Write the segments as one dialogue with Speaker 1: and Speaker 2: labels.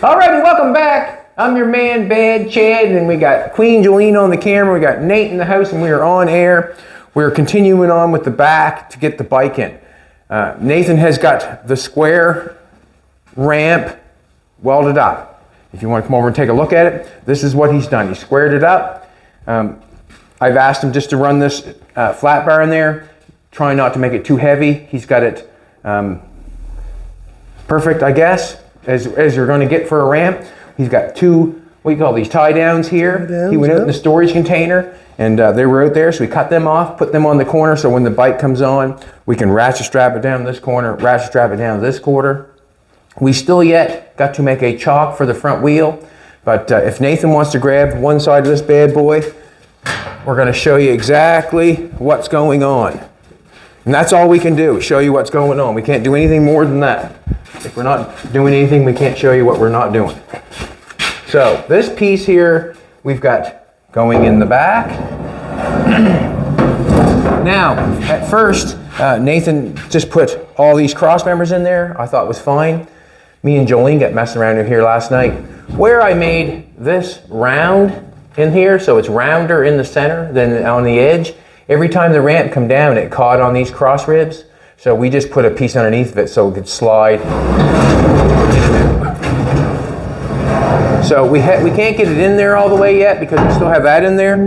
Speaker 1: Alrighty, welcome back. I'm your man, Bad Chad, and we got Queen Jolene on the camera. We got Nate in the house, and we are on air. We're continuing on with the back to get the bike in. Nathan has got the square ramp welded up. If you want to come over and take a look at it, this is what he's done. He squared it up. I've asked him just to run this flat bar in there, trying not to make it too heavy. He's got it perfect, I guess, as you're going to get for a ramp. He's got two, what do you call these, tie downs here. He went out in the storage container, and they were out there, so we cut them off, put them on the corner, so when the bike comes on, we can ratchet strap it down this corner, ratchet strap it down this quarter. We still yet got to make a chock for the front wheel, but if Nathan wants to grab one side of this bad boy, we're going to show you exactly what's going on. And that's all we can do, show you what's going on. We can't do anything more than that. If we're not doing anything, we can't show you what we're not doing. So this piece here, we've got going in the back. Now, at first, Nathan just put all these cross members in there. I thought it was fine. Me and Jolene got messing around in here last night, where I made this round in here, so it's rounder in the center than on the edge. Every time the ramp come down, it caught on these cross ribs. So we just put a piece underneath of it so it could slide. So we can't get it in there all the way yet because we still have that in there.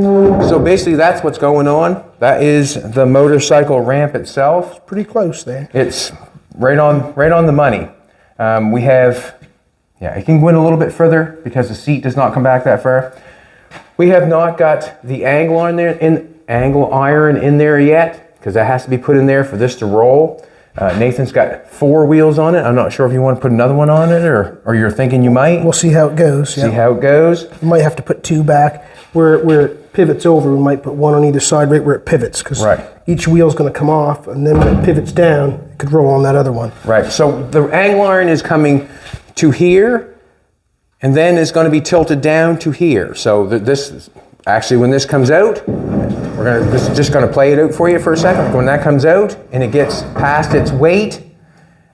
Speaker 1: So basically that's what's going on. That is the motorcycle ramp itself.
Speaker 2: It's pretty close there.
Speaker 1: It's right on the money. We have, yeah, it can go in a little bit further because the seat does not come back that far. We have not got the angle iron in there yet, because that has to be put in there for this to roll. Nathan's got 4 wheels on it. I'm not sure if you want to put another one on it, or you're thinking you might.
Speaker 2: We'll see how it goes.
Speaker 1: See how it goes.
Speaker 2: We might have to put 2 back. Where it pivots over, we might put 1 on either side right where it pivots, because each wheel's going to come off, and then when it pivots down, it could roll on that other one. Right,
Speaker 1: so the angle iron is coming to here, and then it's going to be tilted down to here. So this is, actually when this comes out, this is just going to play it out for you for a second. When that comes out and it gets past its weight,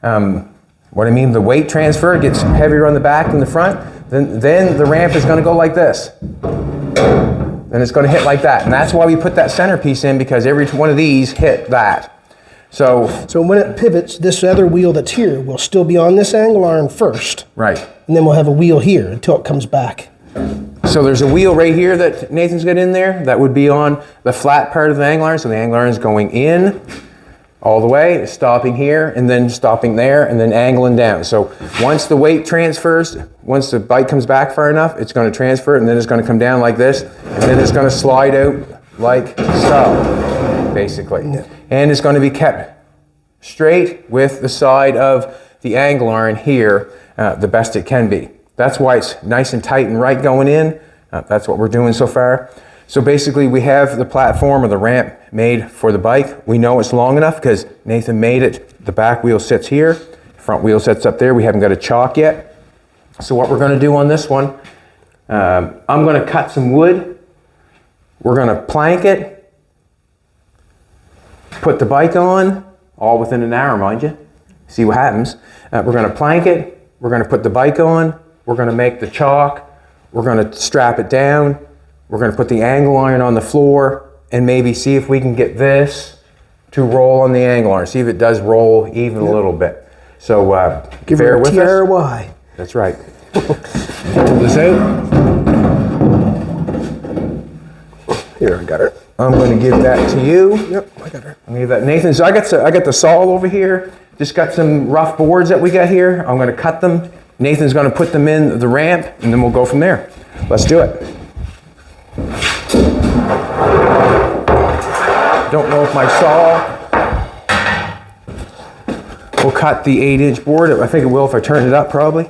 Speaker 1: what I mean, the weight transfer, it gets heavier on the back than the front, then the ramp is going to go like this. And it's going to hit like that. And that's why we put that centerpiece in, because every one of these hit that. So
Speaker 2: when it pivots, this other wheel that's here will still be on this angle iron first.
Speaker 1: Right.
Speaker 2: And then we'll have a wheel here until it comes back.
Speaker 1: So there's a wheel right here that Nathan's got in there that would be on the flat part of the angle iron. So the angle iron is going in all the way, stopping here, and then stopping there, and then angling down. So once the weight transfers, once the bike comes back far enough, it's going to transfer, and then it's going to come down like this, and then it's going to slide out like so, basically. Yeah. And it's going to be kept straight with the side of the angle iron here, the best it can be. That's why it's nice and tight and right going in. That's what we're doing so far. So basically we have the platform or the ramp made for the bike. We know it's long enough because Nathan made it. The back wheel sits here, front wheel sits up there. We haven't got a chock yet. So what we're going to do on this one, I'm going to cut some wood. We're going to plank it, put the bike on, all within an hour, mind you. See what happens. We're going to plank it. We're going to put the bike on. We're going to make the chock. We're going to strap it down. We're going to put the angle iron on the floor and maybe see if we can get this to roll on the angle iron. See if it does roll even a little bit. So
Speaker 2: give
Speaker 1: bear
Speaker 2: it a
Speaker 1: with
Speaker 2: TRY.
Speaker 1: us. That's right. Pull this out.
Speaker 2: Here, I got her.
Speaker 1: I'm going to give that to you.
Speaker 2: Yep, I got her.
Speaker 1: I'm going to give that to Nathan. So I got the saw over here. Just got some rough boards that we got here. I'm going to cut them. Nathan's going to put them in the ramp, and then we'll go from there. Let's do it. Don't know if my saw will cut the 8-inch board. I think it will if I turn it up, probably.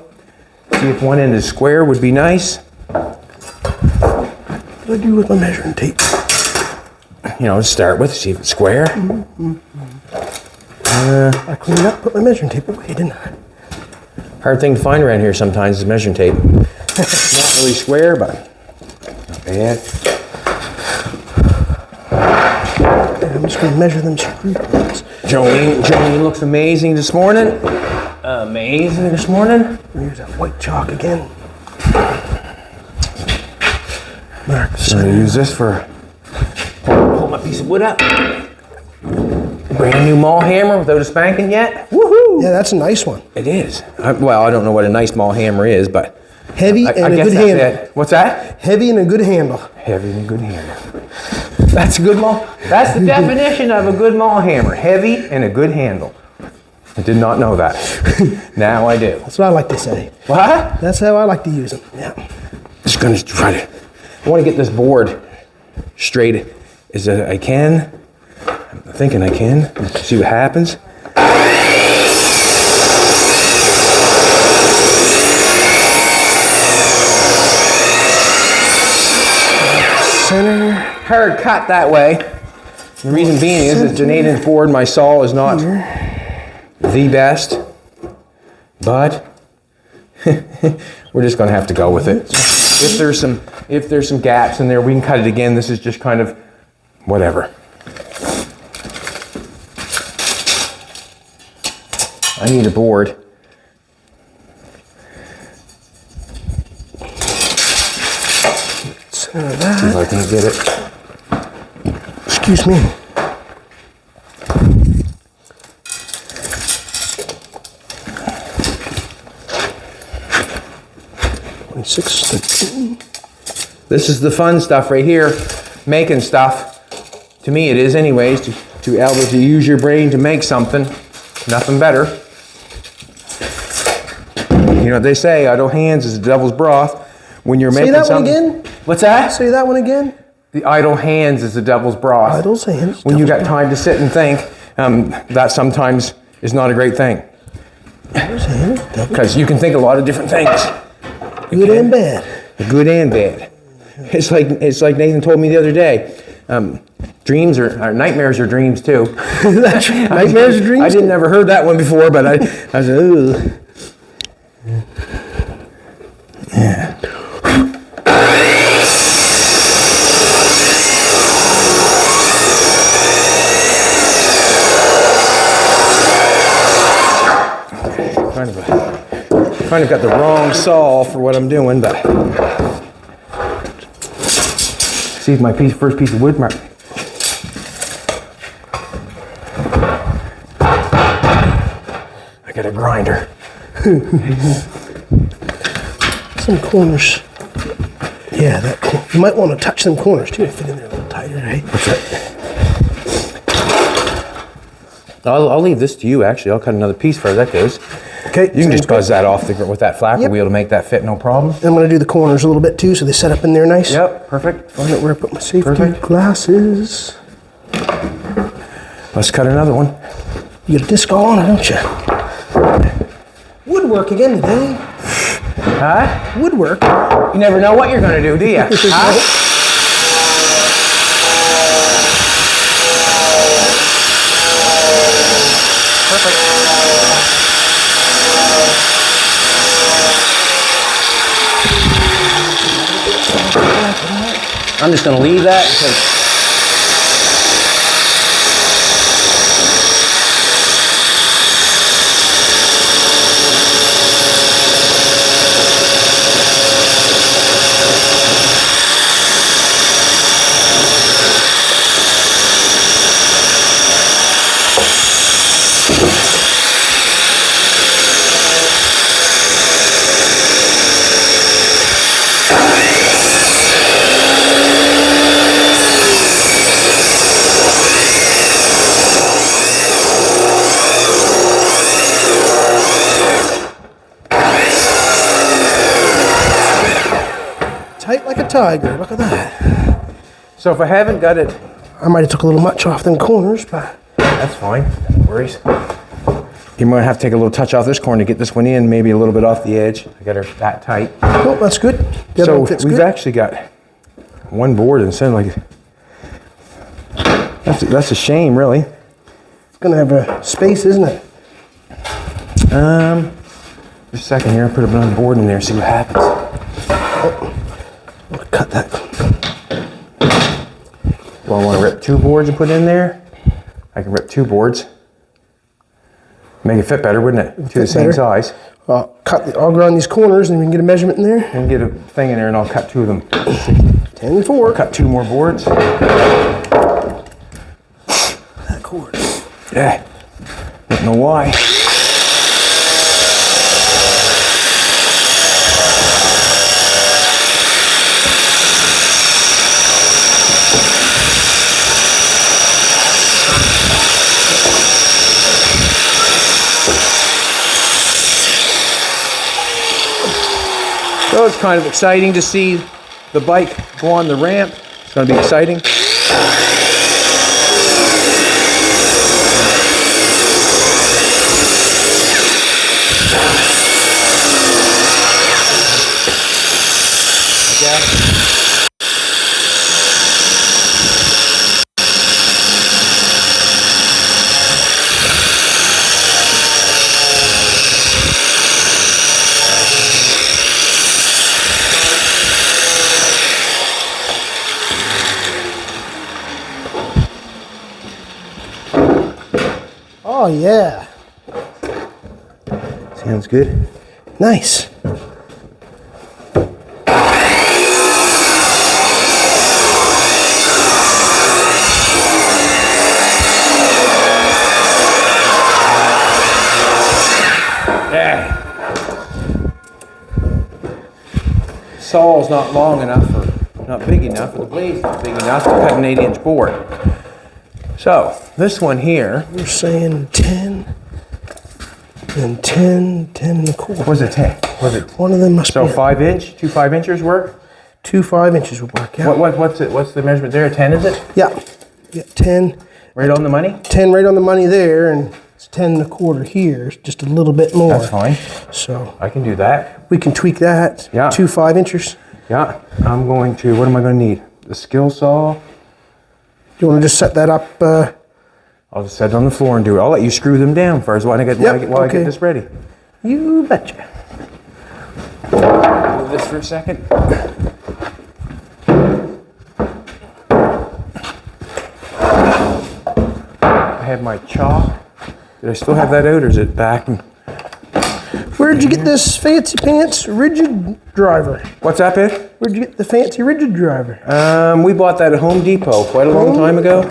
Speaker 1: See if one end is square would be nice.
Speaker 2: What do I do with my measuring tape?
Speaker 1: You know, start with, see if it's square.
Speaker 2: I cleaned up, put my measuring tape away, didn't I?
Speaker 1: Hard thing to find around here sometimes is measuring tape. Not really square, but not bad.
Speaker 2: I'm just going to measure them screw points.
Speaker 1: Jolene looks amazing this morning. Amazing this morning.
Speaker 2: Here's that white chalk again. Mark
Speaker 1: So I'm gonna use this for pull my piece of wood up. Brand new maul hammer without a spanking yet. Woohoo!
Speaker 2: Yeah, that's a nice one.
Speaker 1: It is. Well, I don't know what a nice maul hammer is, but
Speaker 2: heavy and a good handle.
Speaker 1: It. What's that?
Speaker 2: Heavy and a good handle.
Speaker 1: Heavy and a good handle. That's a good maul. That's the definition of a good maul hammer. Heavy and a good handle. I did not know that. Now I do.
Speaker 2: That's what I like to say.
Speaker 1: What?
Speaker 2: That's how I like to use them. Yeah.
Speaker 1: Just gonna try to. I want to get this board straight as I can. I'm thinking I can. Let's see what happens.
Speaker 2: Center.
Speaker 1: Hard cut that way. The reason being is that Canadian Ford, my saw is not the best, but we're just gonna have to go with it. If there's some gaps in there, we can cut it again. This is just kind of whatever. I need a board.
Speaker 2: Center
Speaker 1: See
Speaker 2: that.
Speaker 1: if I can get it.
Speaker 2: Excuse me.
Speaker 1: This is the fun stuff right here, making stuff. To me it is anyways, to be able to use your brain to make something. Nothing better. You know what they say, idle hands is the devil's broth. When you're making something.
Speaker 2: Say that one again?
Speaker 1: What's that?
Speaker 2: Say that one again?
Speaker 1: The idle hands is the devil's broth.
Speaker 2: Idle hands.
Speaker 1: When you got time to sit and think, that sometimes is not a great thing. Because you can think a lot of different things.
Speaker 2: Good and bad.
Speaker 1: Good and bad. It's like Nathan told me the other day. Dreams or nightmares are dreams too.
Speaker 2: Nightmares are dreams.
Speaker 1: I didn't never heard that one before, but I was like, ooh. Yeah. Kind of got the wrong saw for what I'm doing, but see if my first piece of wood mark. I got a grinder.
Speaker 2: Some corners. Yeah, you might want to touch them corners too to fit in there a little tighter, right?
Speaker 1: What's that? I'll leave this to you. Actually, I'll cut another piece for that goes.
Speaker 2: Okay.
Speaker 1: You can just buzz that off with that flapper wheel to make that fit, no problem.
Speaker 2: I'm going to do the corners a little bit too, so they set up in there nice.
Speaker 1: Yep, perfect.
Speaker 2: Find out where I put my safety glasses.
Speaker 1: Let's cut another one.
Speaker 2: You got a disc all on it, don't you? Woodwork again today.
Speaker 1: Huh?
Speaker 2: Woodwork.
Speaker 1: You never know what you're going to do, do you? Huh? Perfect. I'm just going to leave that because
Speaker 2: Tight like a tiger. Look at that.
Speaker 1: so if I haven't got it,
Speaker 2: I might have took a little much off them corners, but
Speaker 1: that's fine. No worries. You might have to take a little touch off this corner to get this one in, maybe a little bit off the edge. I got her that tight.
Speaker 2: oh, that's good. The other
Speaker 1: So
Speaker 2: one fits
Speaker 1: we've
Speaker 2: good.
Speaker 1: actually got one board instead of like that's a shame, really.
Speaker 2: It's going to have a space, isn't it?
Speaker 1: Just a second here. I'll put another board in there. See what happens.
Speaker 2: I'll cut that.
Speaker 1: Do I want to rip two boards and put in there? I can rip two boards. Make it fit better, wouldn't it? To the same size.
Speaker 2: I'll grind these corners and we can get a measurement in there.
Speaker 1: And get a thing in there and I'll cut 2 of them.
Speaker 2: 10 and 4.
Speaker 1: I'll cut 2 more boards.
Speaker 2: That cord.
Speaker 1: Yeah. Don't know why. So it's kind of exciting to see the bike go on the ramp. It's going to be exciting.
Speaker 2: Oh yeah.
Speaker 1: Sounds good.
Speaker 2: Nice.
Speaker 1: Yeah. Saw's not long enough or not big enough, or the blade's not big enough to cut an 8-inch board. So this one here,
Speaker 2: We're saying 10 and 10, 10 and a quarter.
Speaker 1: was it 10? Was it?
Speaker 2: One of them must
Speaker 1: So
Speaker 2: be
Speaker 1: 5 inch, 2 5-inchers work?
Speaker 2: 2 5-inches would work. Yeah.
Speaker 1: What's it? What's the measurement there? 10 is it?
Speaker 2: Yeah. Yeah. 10.
Speaker 1: Right on the money?
Speaker 2: 10 right on the money there, and it's 10 and a quarter here. It's just a little bit more.
Speaker 1: That's fine.
Speaker 2: So
Speaker 1: I can do that.
Speaker 2: we can tweak that.
Speaker 1: Yeah.
Speaker 2: 2 5-inchers.
Speaker 1: Yeah. I'm going to. What am I going to need? The skill saw.
Speaker 2: Do you want to just set that up?
Speaker 1: I'll just set it on the floor and do it. I'll let you screw them down first while I get I get this ready.
Speaker 2: You betcha.
Speaker 1: Move this for a second. I have my chock. Did I still have that out, or is it back?
Speaker 2: Where'd you get this fancy pants rigid driver?
Speaker 1: What's that, Pitt?
Speaker 2: Where'd you get the fancy rigid driver?
Speaker 1: We bought that at Home Depot quite a long time ago,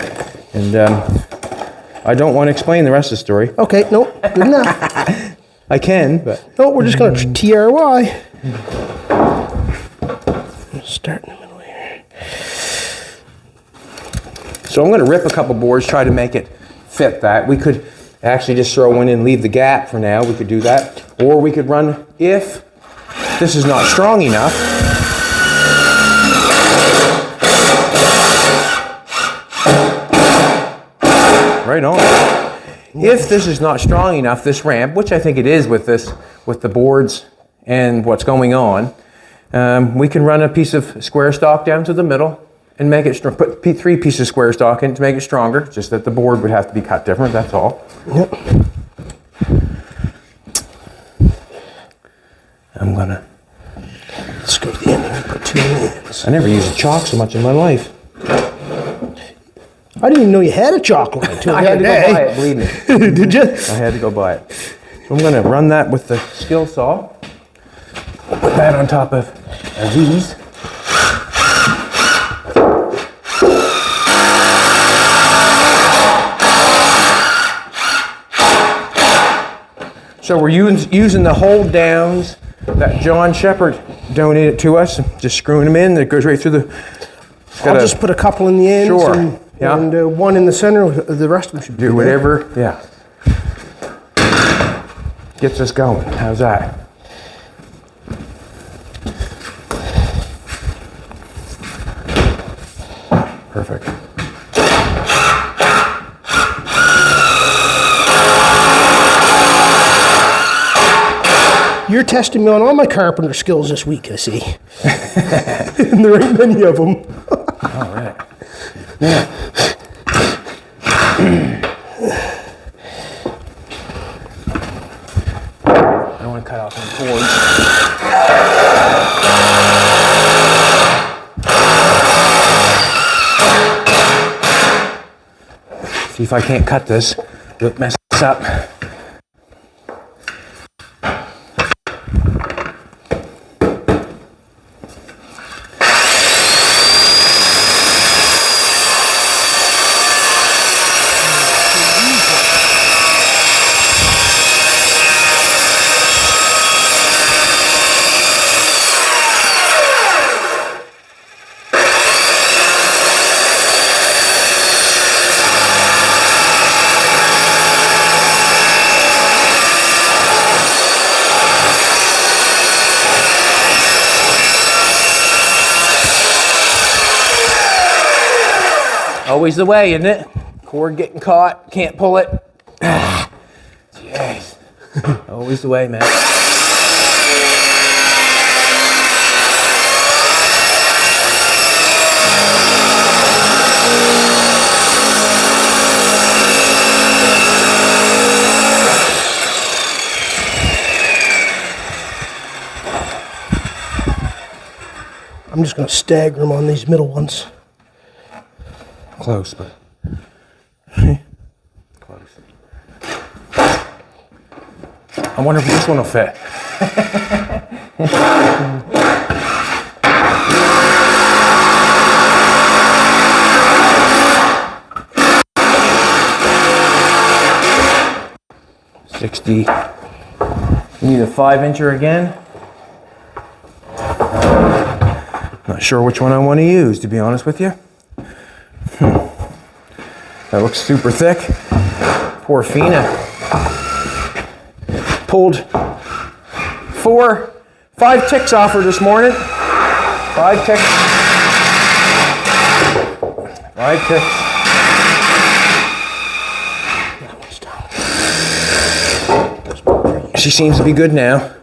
Speaker 1: and I don't want to explain the rest of the story.
Speaker 2: Okay, nope, good enough.
Speaker 1: I can, but
Speaker 2: No, we're just gonna TRY. Start in the middle here.
Speaker 1: so I'm going to rip a couple boards, try to make it fit that. We could actually just throw one in, leave the gap for now. We could do that, or we could run if this is not strong enough. Right on. If this is not strong enough, this ramp, which I think it is with this, with the boards and what's going on, we can run a piece of square stock down to the middle and make it put 3 pieces of square stock in to make it stronger. Just that the board would have to be cut different. That's all.
Speaker 2: Yep.
Speaker 1: I'm gonna.
Speaker 2: Let's go to the end and put 2 ends.
Speaker 1: I never used a chock so much in my life.
Speaker 2: I didn't even know you had a chalk line until
Speaker 1: I
Speaker 2: the
Speaker 1: had
Speaker 2: other
Speaker 1: to go buy
Speaker 2: day.
Speaker 1: it, believe me.
Speaker 2: Did you?
Speaker 1: I had to go buy it. So I'm gonna run that with the skill saw. Put that on top of these. So we're using the hold downs that John Shepard donated to us, just screwing them in. That goes right through the.
Speaker 2: I'll just put a couple in the ends
Speaker 1: Sure,
Speaker 2: and,
Speaker 1: yeah.
Speaker 2: and one in the center. The rest of them should be
Speaker 1: Do
Speaker 2: there.
Speaker 1: whatever, yeah. Gets us going. How's that? Perfect.
Speaker 2: You're testing me on all my carpenter skills this week, I see. And there ain't many of them.
Speaker 1: All right. Now, I don't want to cut off any cords. See if I can't cut this. Don't mess this up. Always the way, isn't it? Cord getting caught, can't pull it. Jeez. Always the way, man.
Speaker 2: I'm just going to stagger them on these middle ones.
Speaker 1: Close, but close. I wonder if this one will fit. $60. You need a 5-incher again. Not sure which one I want to use, to be honest with you. That looks super thick. Poor Fina. Pulled 5 ticks off her this morning. 5 ticks. 5 ticks. She seems to be good now.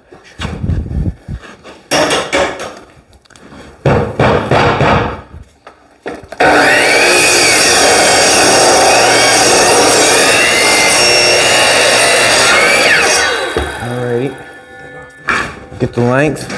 Speaker 1: Get the length.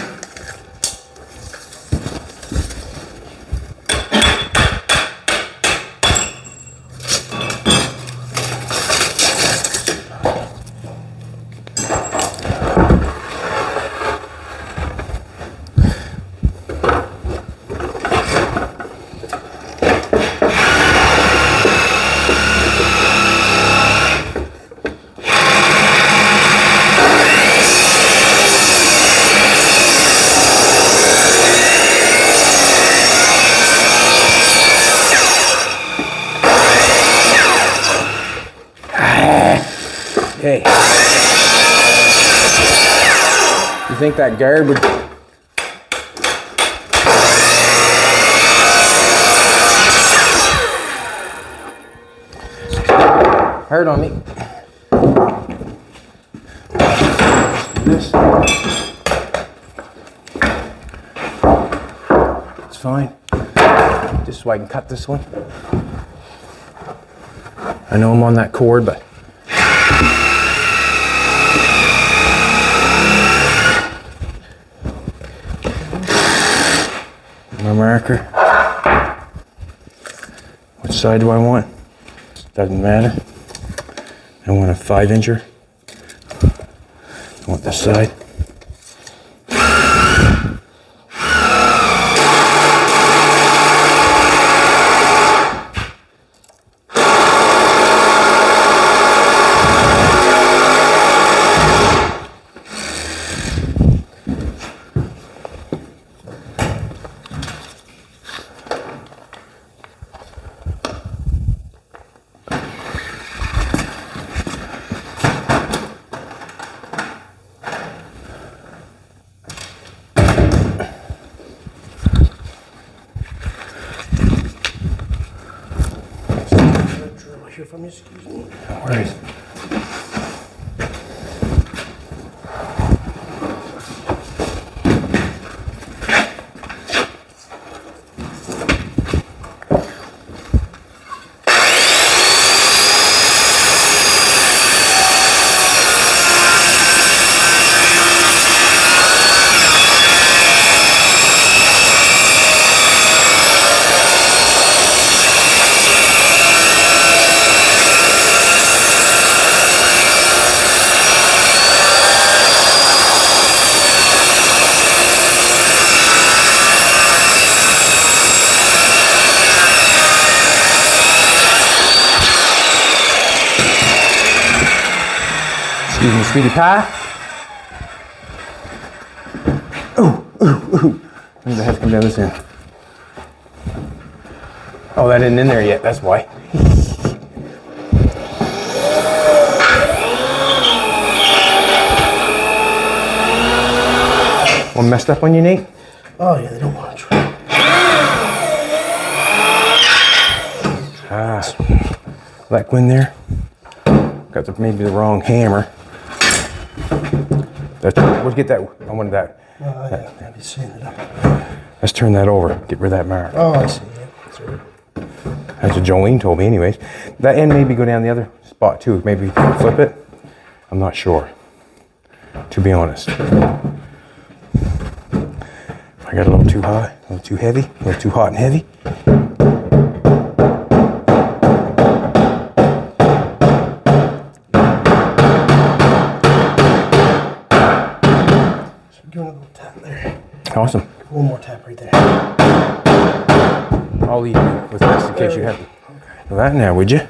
Speaker 1: Okay. You think that guard would... Hard on me. This. It's fine. Just so I can cut this one. I know I'm on that cord, but... My marker. Which side do I want? Doesn't matter. I want a 5-incher. I want this side.
Speaker 2: From you, excuse me.
Speaker 1: No worries. Excuse me, sweetie pie. Ooh, ooh, ooh. I need to have to come down this end. Oh, that isn't in there yet, that's why. One messed up on you, Nate?
Speaker 2: Oh yeah, they don't want to try.
Speaker 1: That go in there. Got maybe the wrong hammer. We'll get that. I wanted that.
Speaker 2: Yeah, I'll be seeing it up.
Speaker 1: Let's turn that over. Get rid of that mark.
Speaker 2: Oh, I see. Yeah, that's right.
Speaker 1: That's what Jolene told me, anyways. That end maybe go down the other spot too. Maybe flip it. I'm not sure, to be honest. I got a little too high, a little too heavy, a little too hot and heavy.
Speaker 2: Give it a little tap there.
Speaker 1: Awesome.
Speaker 2: One more tap right there.
Speaker 1: I'll leave you with this in case you have to. That now, would you?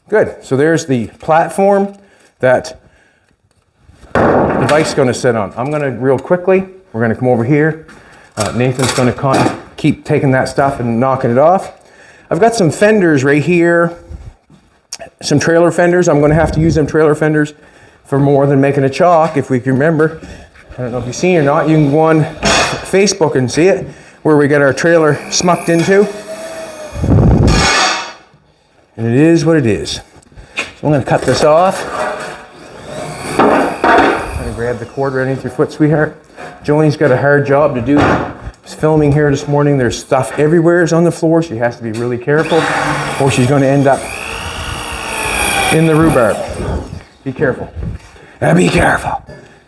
Speaker 1: Good. So there's the platform that the bike's going to sit on. I'm going to real quickly. We're going to come over here. Nathan's going to kind of keep taking that stuff and knocking it off. I've got some fenders right here. Some trailer fenders. I'm going to have to use them trailer fenders for more than making a chock, if we can remember. I don't know if you've seen it or not. You can go on Facebook and see it, where we get our trailer smucked into. And it is what it is. So I'm going to cut this off. I'm going to grab the cord right underneath your foot, sweetheart. Jolene's got a hard job to do. She's filming here this morning. There's stuff everywhere on the floor. She has to be really careful, or she's going to end up in the rhubarb. Be careful. Now be careful.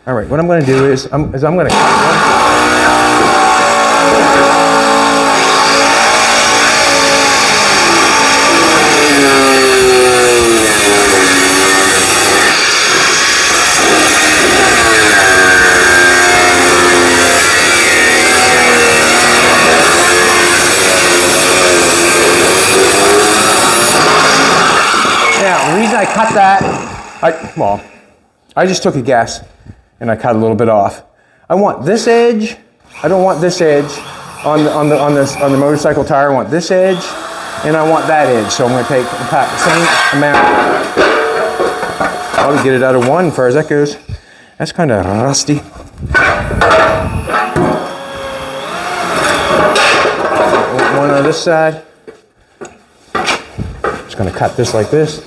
Speaker 1: All right, what I'm going to do is I'm going to cut one. Now, the reason I cut that, I just took a guess and I cut a little bit off. I want this edge. I don't want this edge on the motorcycle tire. I want this edge, and I want that edge. So I'm going to take and cut the same amount. I'll get it out of one, as far as that goes. That's kind of rusty. One on this side. Just going to cut this like this.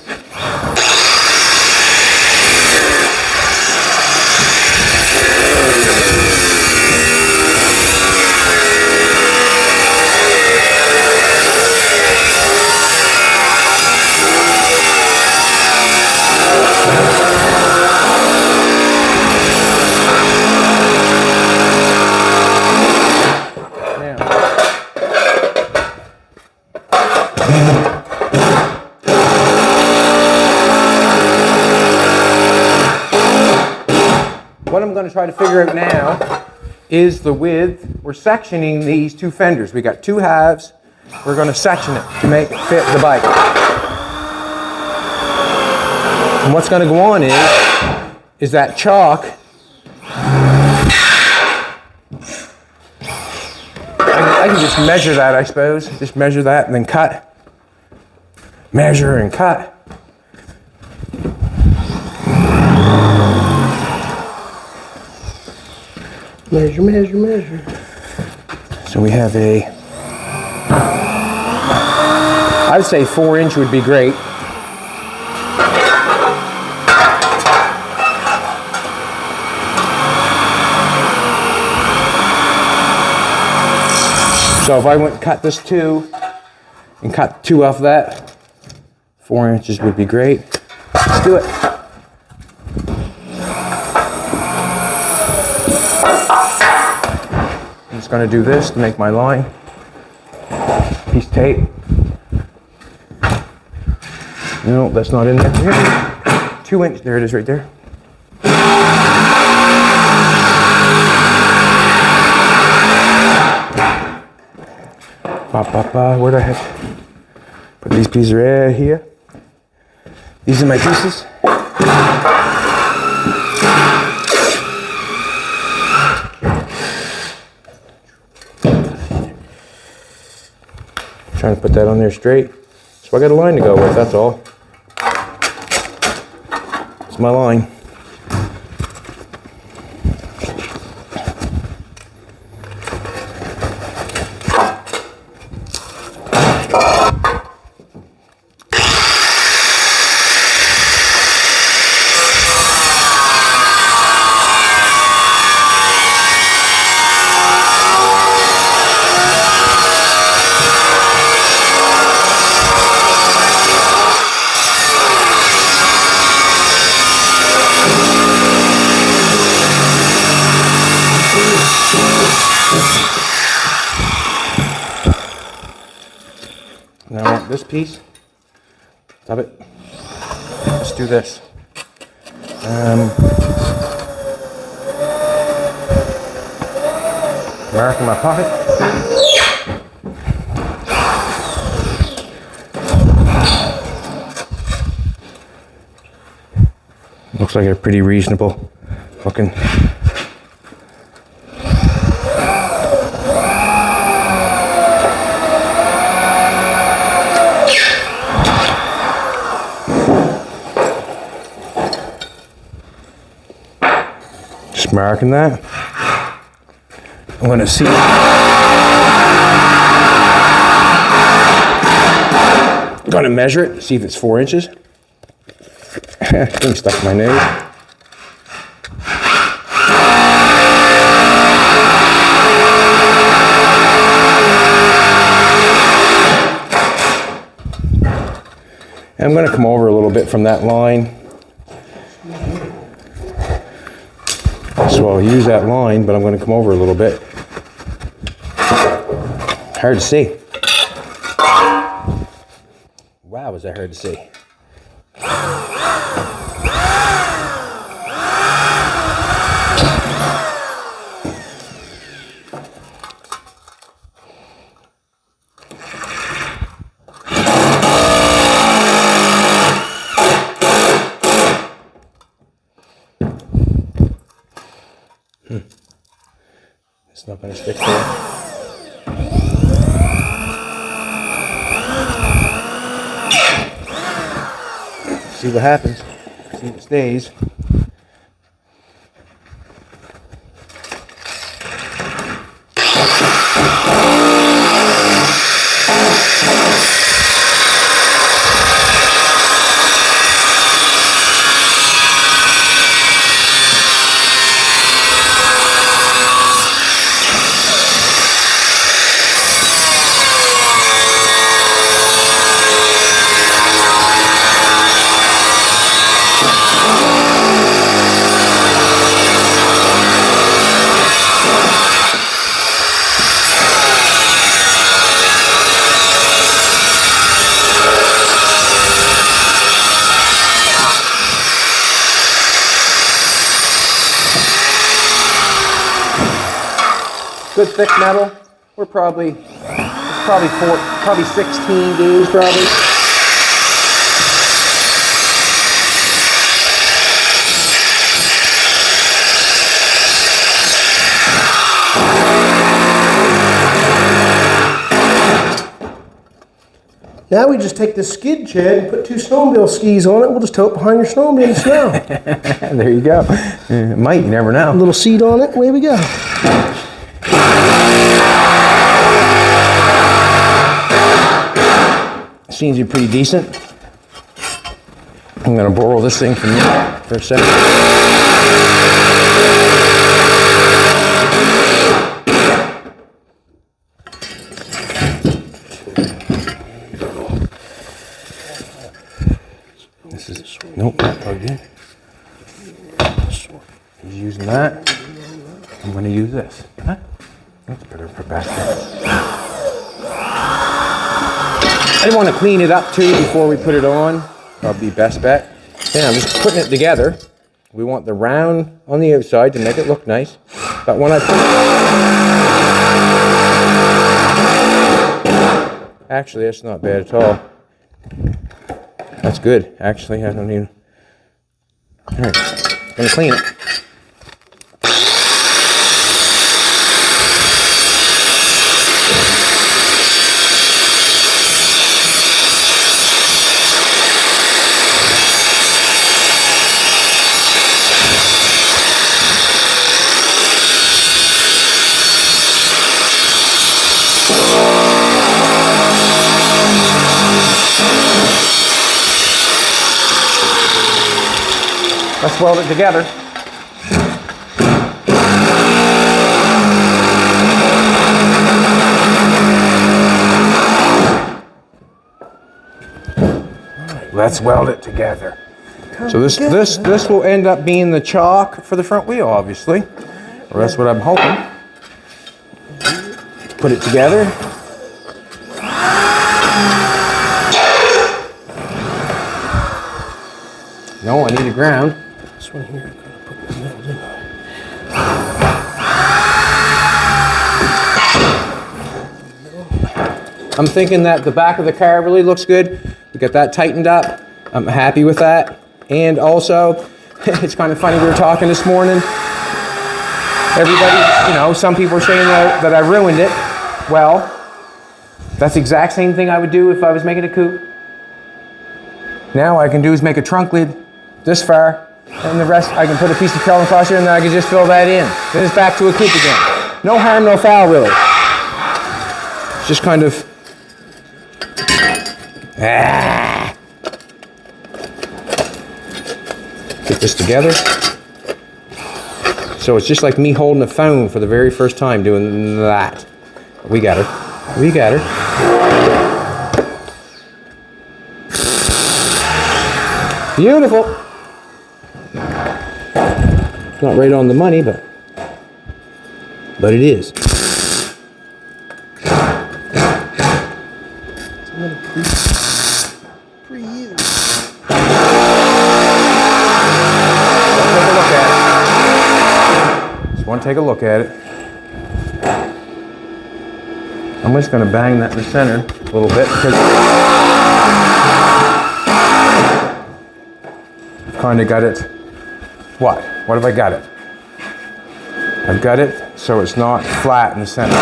Speaker 1: What I'm going to try to figure out now is the width. We're sectioning these two fenders. We got two halves. We're going to section it to make it fit the bike. And what's going to go on is that chock. I can just measure that, I suppose. Just measure that and then cut. Measure and cut.
Speaker 2: Measure, measure, measure.
Speaker 1: So we have I'd say 4-inch would be great. So if I went and cut this 2 and cut 2 off that, 4 inches would be great. Let's do it. I'm just going to do this to make my line. Piece of tape. No, that's not in there. Here. 2 inch. There it is right there. Where do I have? Put these pieces right here. These are my pieces. Trying to put that on there straight. So I got a line to go with, that's all. It's my line. this piece. Stop it. Let's do this. Mark in my pocket. Looks like a pretty reasonable fucking. Just marking that. I'm going to see. I'm going to measure it, see if it's 4 inches. Getting stuck in my nose. And I'm going to come over a little bit from that line. So I'll use that line, but I'm going to come over a little bit. Hard to see. Wow, is that hard to see? It's not going to stick there. See what happens. See if it stays. Good thick metal. We're probably 16 gauge probably.
Speaker 2: Now we just take this skid, Chad, and put 2 snowmobile skis on it. We'll just tow it behind your snowmobile in the snow.
Speaker 1: There you go. It might, you never know.
Speaker 2: A little seat on it, away we go.
Speaker 1: Seems to be pretty decent. I'm going to borrow this thing from you for a second. This is, nope, not plugged in. He's using that. I'm going to use this. Huh? That's better for basket. I didn't want to clean it up too before we put it on. Probably best bet. Yeah, I'm just putting it together. We want the round on the outside to make it look nice. But when I put it... Actually, that's not bad at all. That's good. Actually, I don't even... Alright, I'm going to clean it. Let's weld it together. Alright, let's weld it together. So this will end up being the chock for the front wheel, obviously. Or that's what I'm hoping. Put it together. No, I need a ground.
Speaker 2: This one here, I'm gonna put the nails in.
Speaker 1: I'm thinking that the back of the car really looks good. We got that tightened up. I'm happy with that. And also, it's kind of funny, we were talking this morning. Everybody, you know, some people are saying that I ruined it. Well, that's the exact same thing I would do if I was making a coupe. Now all I can do is make a trunk lid this far, and the rest I can put a piece of Kelvin across here, and then I can just fill that in. Then it's back to a coupe again. No harm, no foul, really. It's just kind of get this together. So it's just like me holding a phone for the very first time doing that. We got her. We got her. Beautiful. Not right on the money, but it is. Want to take a look at it. I'm just going to bang that in the center a little bit because I've kind of got it. What have I got it? I've got it so it's not flat in the center.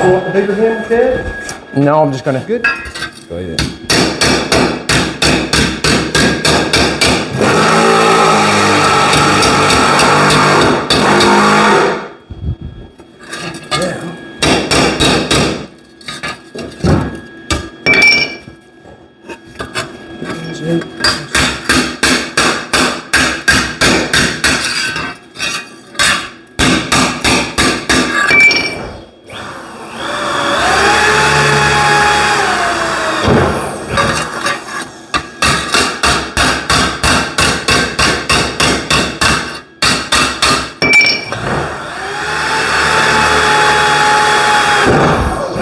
Speaker 2: You want the bigger hammer, Dad?
Speaker 1: No, I'm just going to. Good. Go ahead.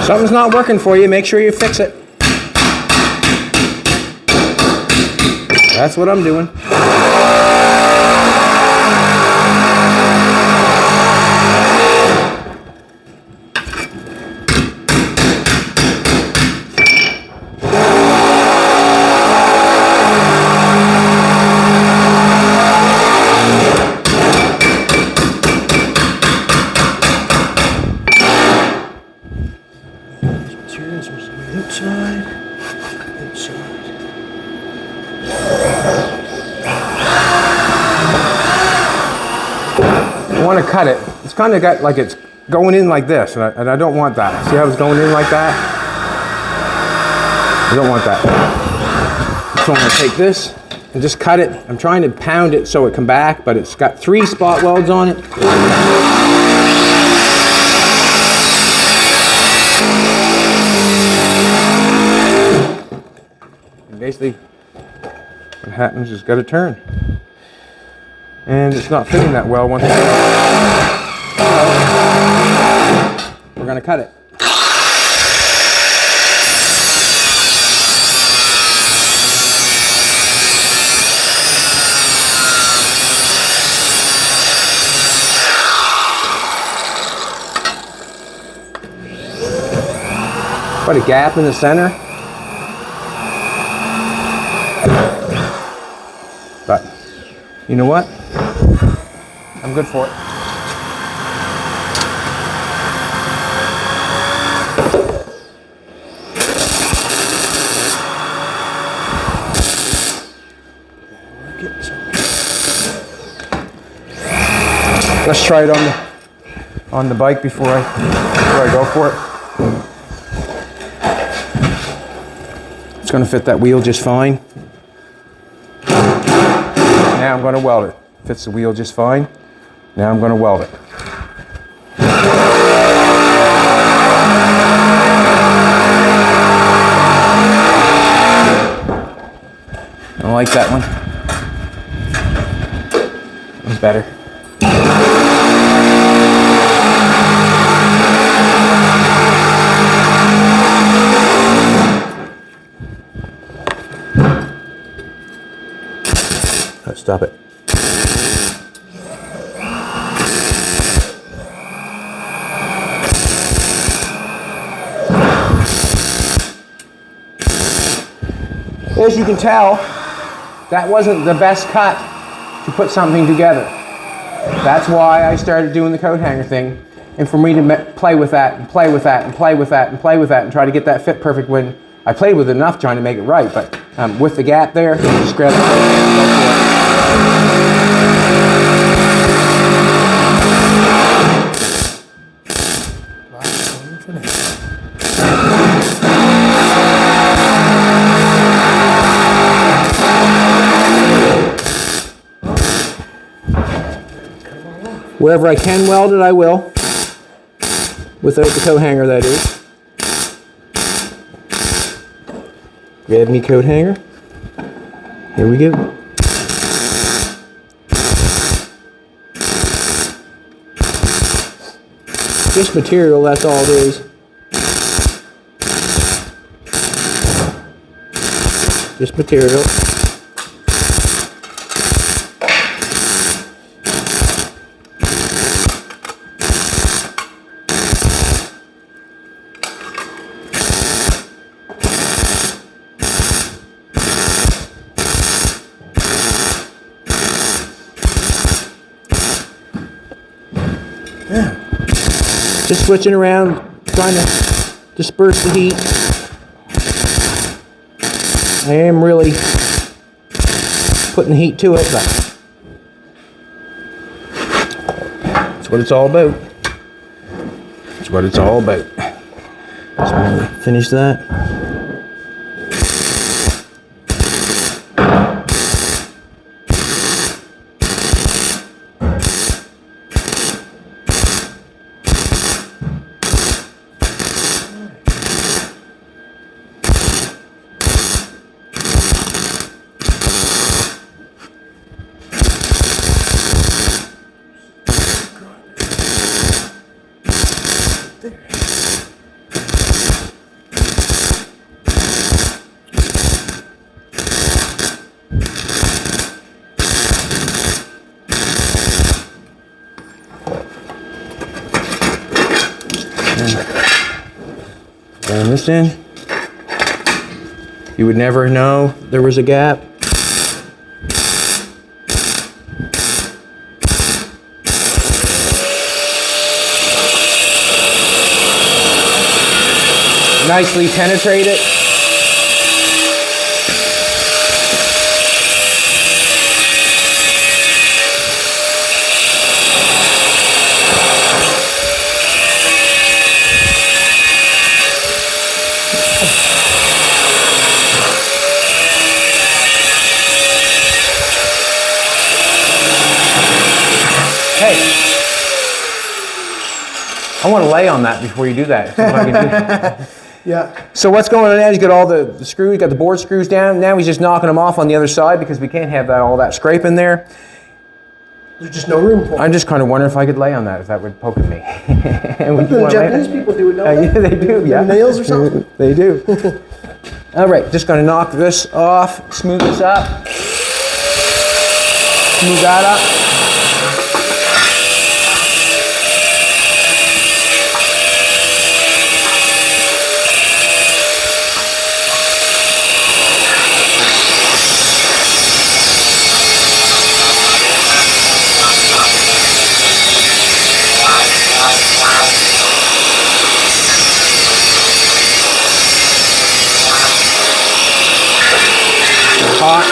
Speaker 1: Something's not working for you, make sure you fix it. That's what I'm doing. I want to cut it. It's kind of got like it's going in like this, and I don't want that. See how it's going in like that? I don't want that. So I'm going to take this and just cut it. I'm trying to pound it so it come back, but it's got 3 spot welds on it. And basically, what happens is got to turn. And it's not fitting that well once again. We're going to cut it. Quite a gap in the center. But you know what? I'm good for it. Let's try it on the bike before I go for it. It's going to fit that wheel just fine. Now I'm going to weld it. Fits the wheel just fine. Now I'm going to weld it. I like that one. That one's better. stop it. As you can tell, that wasn't the best cut to put something together. That's why I started doing the coat hanger thing, and for me to play with that and play with that and play with that and play with that and try to get that fit perfect when I played with it enough trying to make it right, but with the gap there, just grab the coat hanger and go for it. Wherever I can weld it, I will. Without the coat hanger, that is. Grab me coat hanger. Here we go. Just material, that's all it is. Just material. Just switching around, trying to disperse the heat. I am really putting the heat to it, but that's what it's all about. That's what it's all about. So I'm gonna finish that. Bring this in. You would never know there was a gap. Nicely penetrate it. Hey, I want to lay on that before you do that. See if I can do.
Speaker 2: Yeah.
Speaker 1: So what's going on now? He's got all the screws, got the board screws down. Now he's just knocking them off on the other side because we can't have all that scrape in there.
Speaker 2: There's just no room for it.
Speaker 1: I'm just kind of wondering if I could lay on that, if that would poke at me.
Speaker 2: The Japanese people do it, don't they?
Speaker 1: Yeah, they do, yeah.
Speaker 2: Nails or something?
Speaker 1: They do. All right, just going to knock this off, smooth this up. Smooth that up. Hot.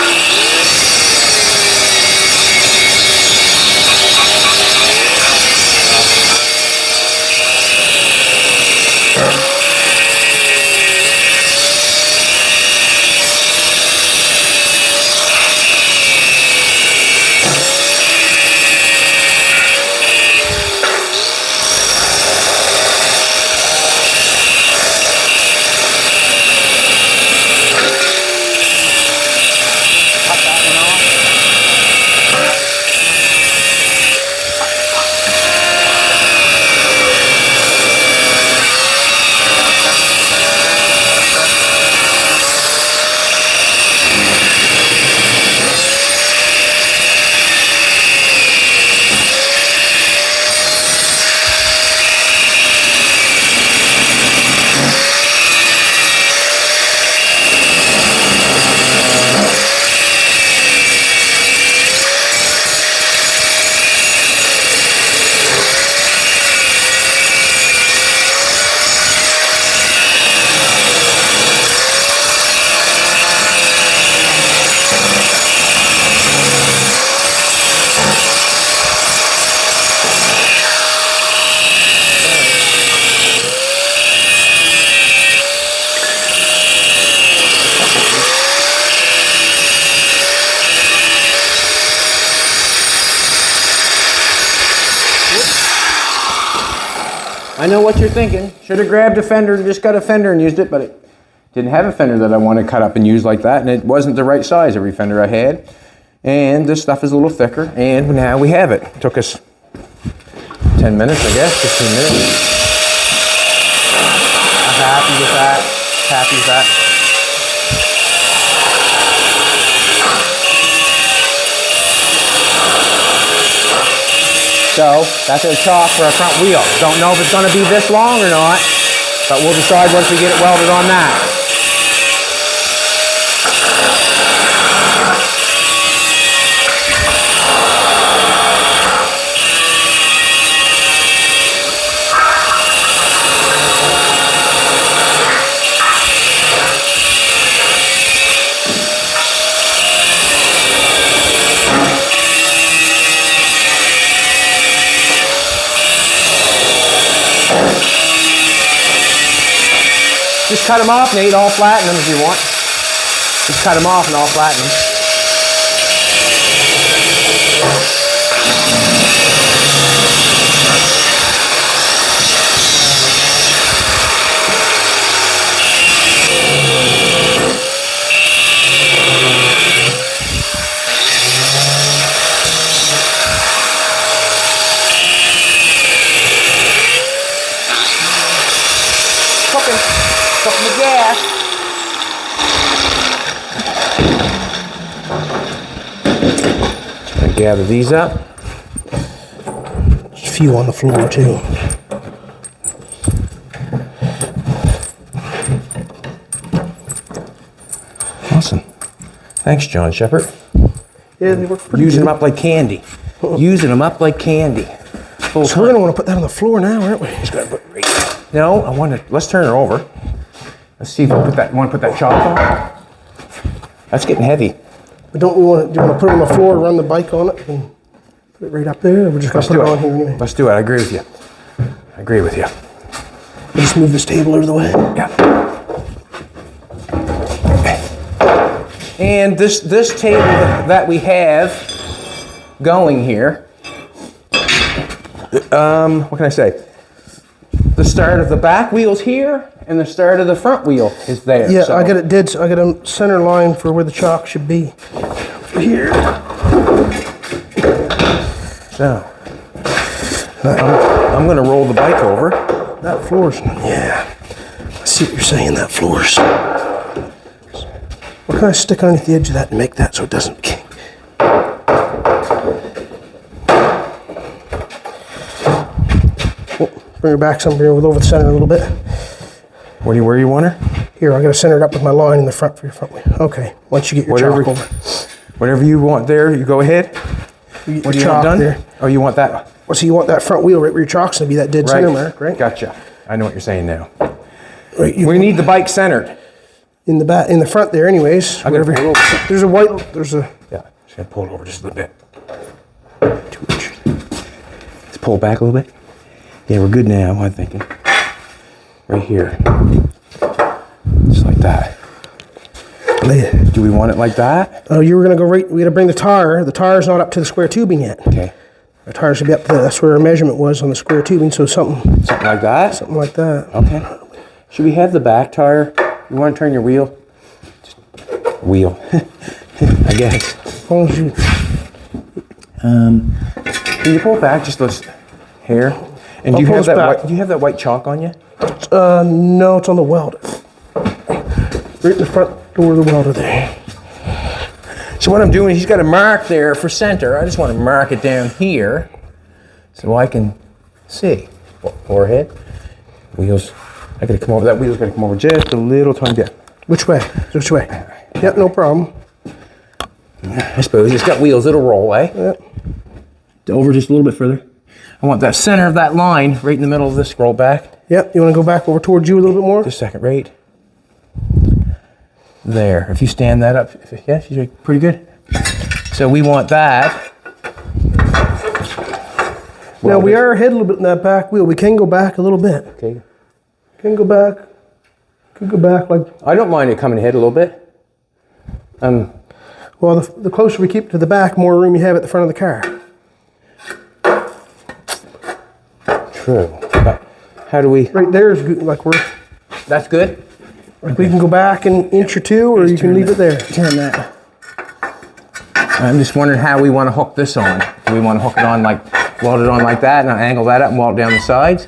Speaker 1: I know what you're thinking. Should have grabbed a fender and just got a fender and used it, but it didn't have a fender that I want to cut up and use like that, and it wasn't the right size, every fender I had. And this stuff is a little thicker, and now we have it. It took us 10 minutes, I guess, 15 minutes. I'm happy with that, happy with that. So, that's our chock for our front wheel. Don't know if it's going to be this long or not, but we'll decide once we get it welded on that. Just cut them off, Nate, all flatten them if you want. Just cut them off and all flatten them. Cooking the gas. I gather these up.
Speaker 2: There's a few on the floor too.
Speaker 1: Awesome. Thanks, John Shepherd.
Speaker 2: Yeah, they work pretty
Speaker 1: Using
Speaker 2: good.
Speaker 1: them up like candy. Using them up like candy.
Speaker 2: So we're going to want to put that on the floor now, aren't we?
Speaker 1: Just gotta put it right here. No, I want to. Let's turn her over. Let's see if I put that. You want to put that chock on? That's getting heavy.
Speaker 2: But don't we want to? Do you want to put it on the floor, run the bike on it, and put it right up there? Or we're just going to put it on here anyway.
Speaker 1: Let's do it. I agree with you. I agree with you.
Speaker 2: We'll just move this table out of the way.
Speaker 1: Yeah. And this table that we have going here. What can I say? The start of the back wheel's here, and the start of the front wheel is there.
Speaker 2: Yeah,
Speaker 1: so.
Speaker 2: I got it dead. So I got a center line for where the chock should be. Here.
Speaker 1: So, I'm going to roll the bike over.
Speaker 2: That floor's, yeah. I see what you're saying, that floor's. What can I stick underneath the edge of that and make that so it doesn't kink? Oh, bring her back some here over the center a little bit.
Speaker 1: Where you want her?
Speaker 2: Here, I got to center it up with my line in the front for your front wheel. Okay, once you get your chock over.
Speaker 1: Whatever you want there, you go ahead.
Speaker 2: What do you want done? There.
Speaker 1: Oh, you want that?
Speaker 2: Well, so you want that front wheel right where your chock's going to be, that dead center mark, right?
Speaker 1: Gotcha. I know what you're saying now.
Speaker 2: Right,
Speaker 1: we need the bike centered.
Speaker 2: In the back, in the front there, anyways.
Speaker 1: I gotta pull it over.
Speaker 2: There's a white. There's a.
Speaker 1: Yeah, just gonna pull it over just a little bit. Too much. Let's pull it back a little bit. Yeah, we're good now. I'm thinking. Right here, just like that. Do we want it like that?
Speaker 2: Oh, you were gonna go right. We gotta bring the tire. The tire's not up to the square tubing yet.
Speaker 1: Okay.
Speaker 2: The tire should be up there. That's where our measurement was on the square tubing. So something
Speaker 1: like that.
Speaker 2: Something like that.
Speaker 1: Okay. Should we have the back tire? You want to turn your wheel? Just wheel, I guess.
Speaker 2: As long as you.
Speaker 1: Can you pull it back just those hair? And do you have that? Do you have that white chock on you?
Speaker 2: No, it's on the welder. Right in the front door of the welder there.
Speaker 1: So what I'm doing, he's got a mark there for center. I just want to mark it down here, so I can see. Forehead, wheels. I gotta come over. That wheel's gotta come over just a little tiny bit.
Speaker 2: Which way? Which way? Yep, no problem.
Speaker 1: I suppose it's got wheels. It'll roll, eh?
Speaker 2: Yep.
Speaker 1: Over just a little bit further. I want that center of that line right in the middle of this. Scroll back.
Speaker 2: Yep. You want to go back over towards you a little bit more?
Speaker 1: Just a second, right there. If you stand that up, yeah, she's pretty good. So we want that.
Speaker 2: Now we are ahead a little bit in that back wheel. We can go back a little bit.
Speaker 1: Okay.
Speaker 2: Can go back. Could go back like.
Speaker 1: I don't mind it coming ahead a little bit.
Speaker 2: Well, the closer we keep to the back, more room you have at the front of the car.
Speaker 1: True. But How do we?
Speaker 2: Right there is good, like
Speaker 1: That's good.
Speaker 2: like we can go back an inch or two, or you can leave it there.
Speaker 1: Turn that. I'm just wondering how we want to hook this on. Do we want to hook it on like, weld it on like that, and I angle that up and weld it down the sides?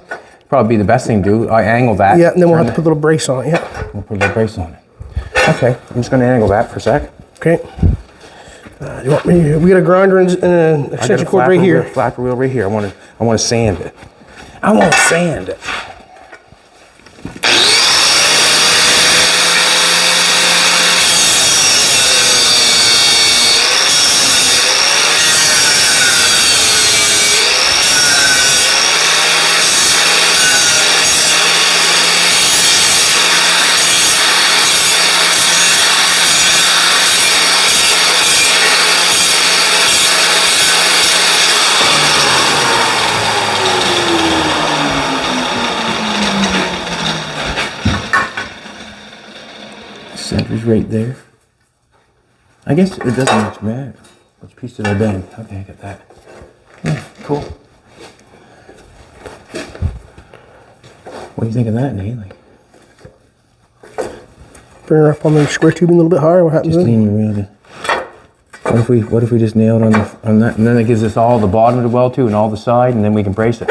Speaker 1: Probably be the best thing to do. I angle that.
Speaker 2: Yeah, and then we'll have to put a little brace on it. Yeah.
Speaker 1: We'll put a little brace on it. Okay, I'm just going to angle that for a sec.
Speaker 2: Okay. You want me? We got a grinder and an extension cord right here.
Speaker 1: Flapper wheel right here. I want to sand it. I want to sand it. Center's right there. I guess it doesn't much matter. Which piece did I bend? Okay, I got that. Yeah, cool. What do you think of that, Nate? Like,
Speaker 2: bring her up on the square tubing a little bit higher. What happens
Speaker 1: just
Speaker 2: then?
Speaker 1: lean around it. What if we just nailed on that, and then it gives us all the bottom of the weld too, and all the side, and then we can brace it.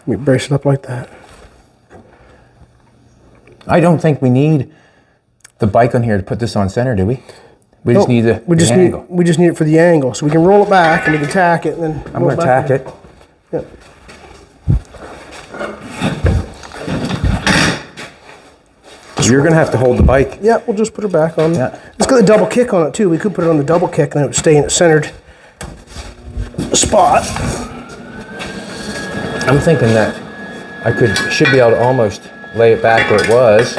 Speaker 2: We brace it up like that.
Speaker 1: I don't think we need the bike on here to put this on center, do we? We just need the angle.
Speaker 2: We just need it for the angle, so we can roll it back and we can tack it, and then
Speaker 1: I'm going to tack it.
Speaker 2: Yep.
Speaker 1: You're going to have to hold the bike.
Speaker 2: Yeah, we'll just put her back on.
Speaker 1: Yeah.
Speaker 2: It's got a double kick on it too. We could put it on the double kick and it would stay in its centered spot.
Speaker 1: I'm thinking that I should be able to almost lay it back where it was.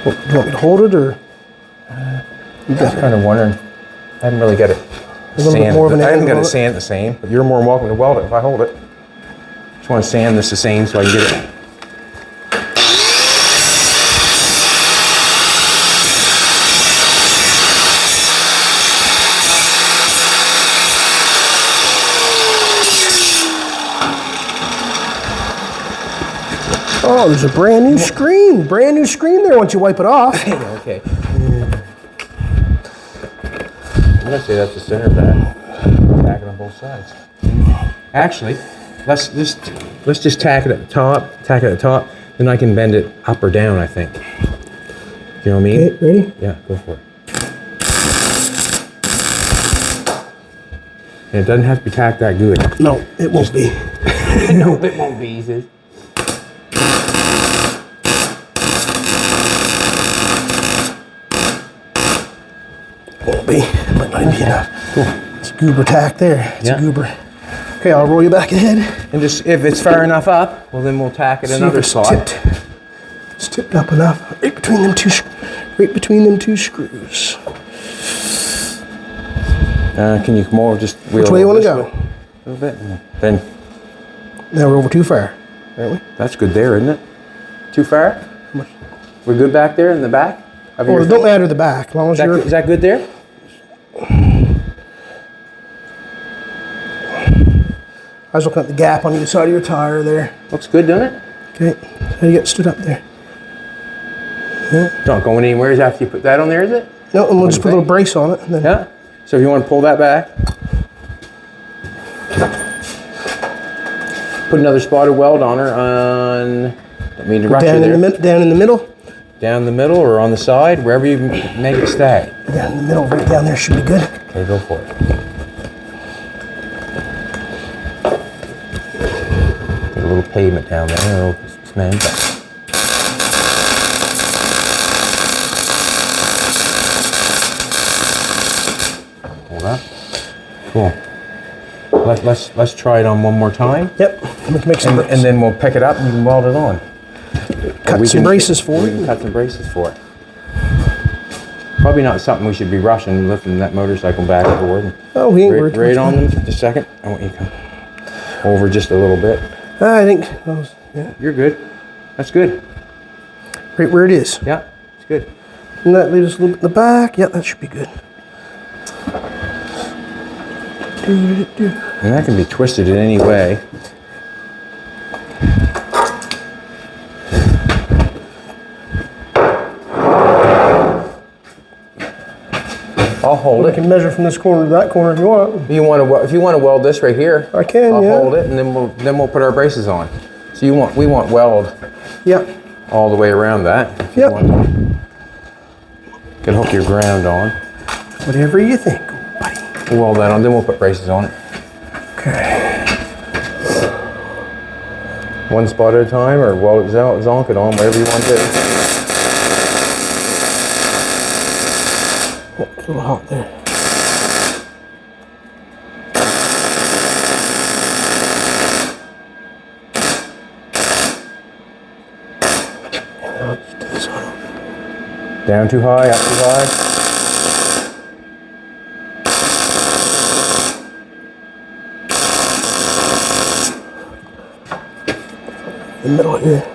Speaker 2: Do you want me to hold it, or?
Speaker 1: I was kind of wondering. I hadn't really got it sand. I haven't got it sand the same, but you're more than welcome to weld it if I hold it. Just want to sand this the same so I can get it.
Speaker 2: Oh, there's a brand new screen. Brand new screen there once you wipe it off.
Speaker 1: Okay. I'm going to say that's the center of that. Tack it on both sides. Actually, let's just tack it at the top. Then I can bend it up or down, I think. You know what I mean?
Speaker 2: Okay, ready?
Speaker 1: Yeah, go for it. And it doesn't have to be tacked that good.
Speaker 2: No, it won't be.
Speaker 1: No, it won't be, he says.
Speaker 2: Won't be. Might not be enough.
Speaker 1: Cool.
Speaker 2: It's a goober tack there. It's
Speaker 1: Yeah.
Speaker 2: a goober. Okay, I'll roll you back ahead.
Speaker 1: And just, if it's far enough up, well then we'll tack it another spot.
Speaker 2: It's tipped up enough. Right between them two screws.
Speaker 1: Can you come over, just wheel
Speaker 2: Which way you want to
Speaker 1: over
Speaker 2: go?
Speaker 1: this way a little bit? Then,
Speaker 2: Now we're over too far, aren't we?
Speaker 1: that's good there, isn't it? Too far?
Speaker 2: much?
Speaker 1: We're good back there in the back?
Speaker 2: Well, it don't matter the back, as long as you're...
Speaker 1: Is that good there?
Speaker 2: I was looking at the gap on either side of your tire there.
Speaker 1: Looks good, doesn't it?
Speaker 2: Okay, how do you get stood up there?
Speaker 1: Not going anywhere after you put that on there, is it?
Speaker 2: No, and we'll just put a little brace on it. And then
Speaker 1: Yeah. So if you want to pull that back, put another spotted weld on her on, don't mean to rush you there.
Speaker 2: down in the middle.
Speaker 1: Down the middle or on the side, wherever you make it stay.
Speaker 2: Down in the middle, right down there should be good.
Speaker 1: Okay, go for it. Get a little pavement down there, a little cement. Hold up. Cool. Let's try it on one more time.
Speaker 2: Yep, we can make some
Speaker 1: And then we'll pick it up and you can weld it on.
Speaker 2: cut some braces for
Speaker 1: We
Speaker 2: it.
Speaker 1: can cut some braces for it. Probably not something we should be rushing, lifting that motorcycle back and forward.
Speaker 2: Oh, we ain't worried too
Speaker 1: Right
Speaker 2: much
Speaker 1: on them. Just a second. I want you to come over just a little bit.
Speaker 2: I think that was, yeah,
Speaker 1: You're good. That's good.
Speaker 2: right where it is.
Speaker 1: Yeah, it's good.
Speaker 2: And that leaves us a little bit in the back. Yeah, that should be good.
Speaker 1: And that can be twisted in any way. I'll hold
Speaker 2: You
Speaker 1: it.
Speaker 2: can measure from this corner to that corner if you want.
Speaker 1: If you want to weld this right here,
Speaker 2: I can,
Speaker 1: I'll
Speaker 2: yeah.
Speaker 1: hold it, and then we'll put our braces on. So we want weld
Speaker 2: Yep.
Speaker 1: all the way around that. If you
Speaker 2: Yep.
Speaker 1: want to. Can hook your ground on.
Speaker 2: Whatever you think, buddy.
Speaker 1: We'll weld that on, then we'll put braces on it.
Speaker 2: Okay.
Speaker 1: One spot at a time, or weld it, zonk it on, whatever you want to do.
Speaker 2: Oh, it's a little hot there. And now let's do this one.
Speaker 1: Down too high, up too high.
Speaker 2: The middle here.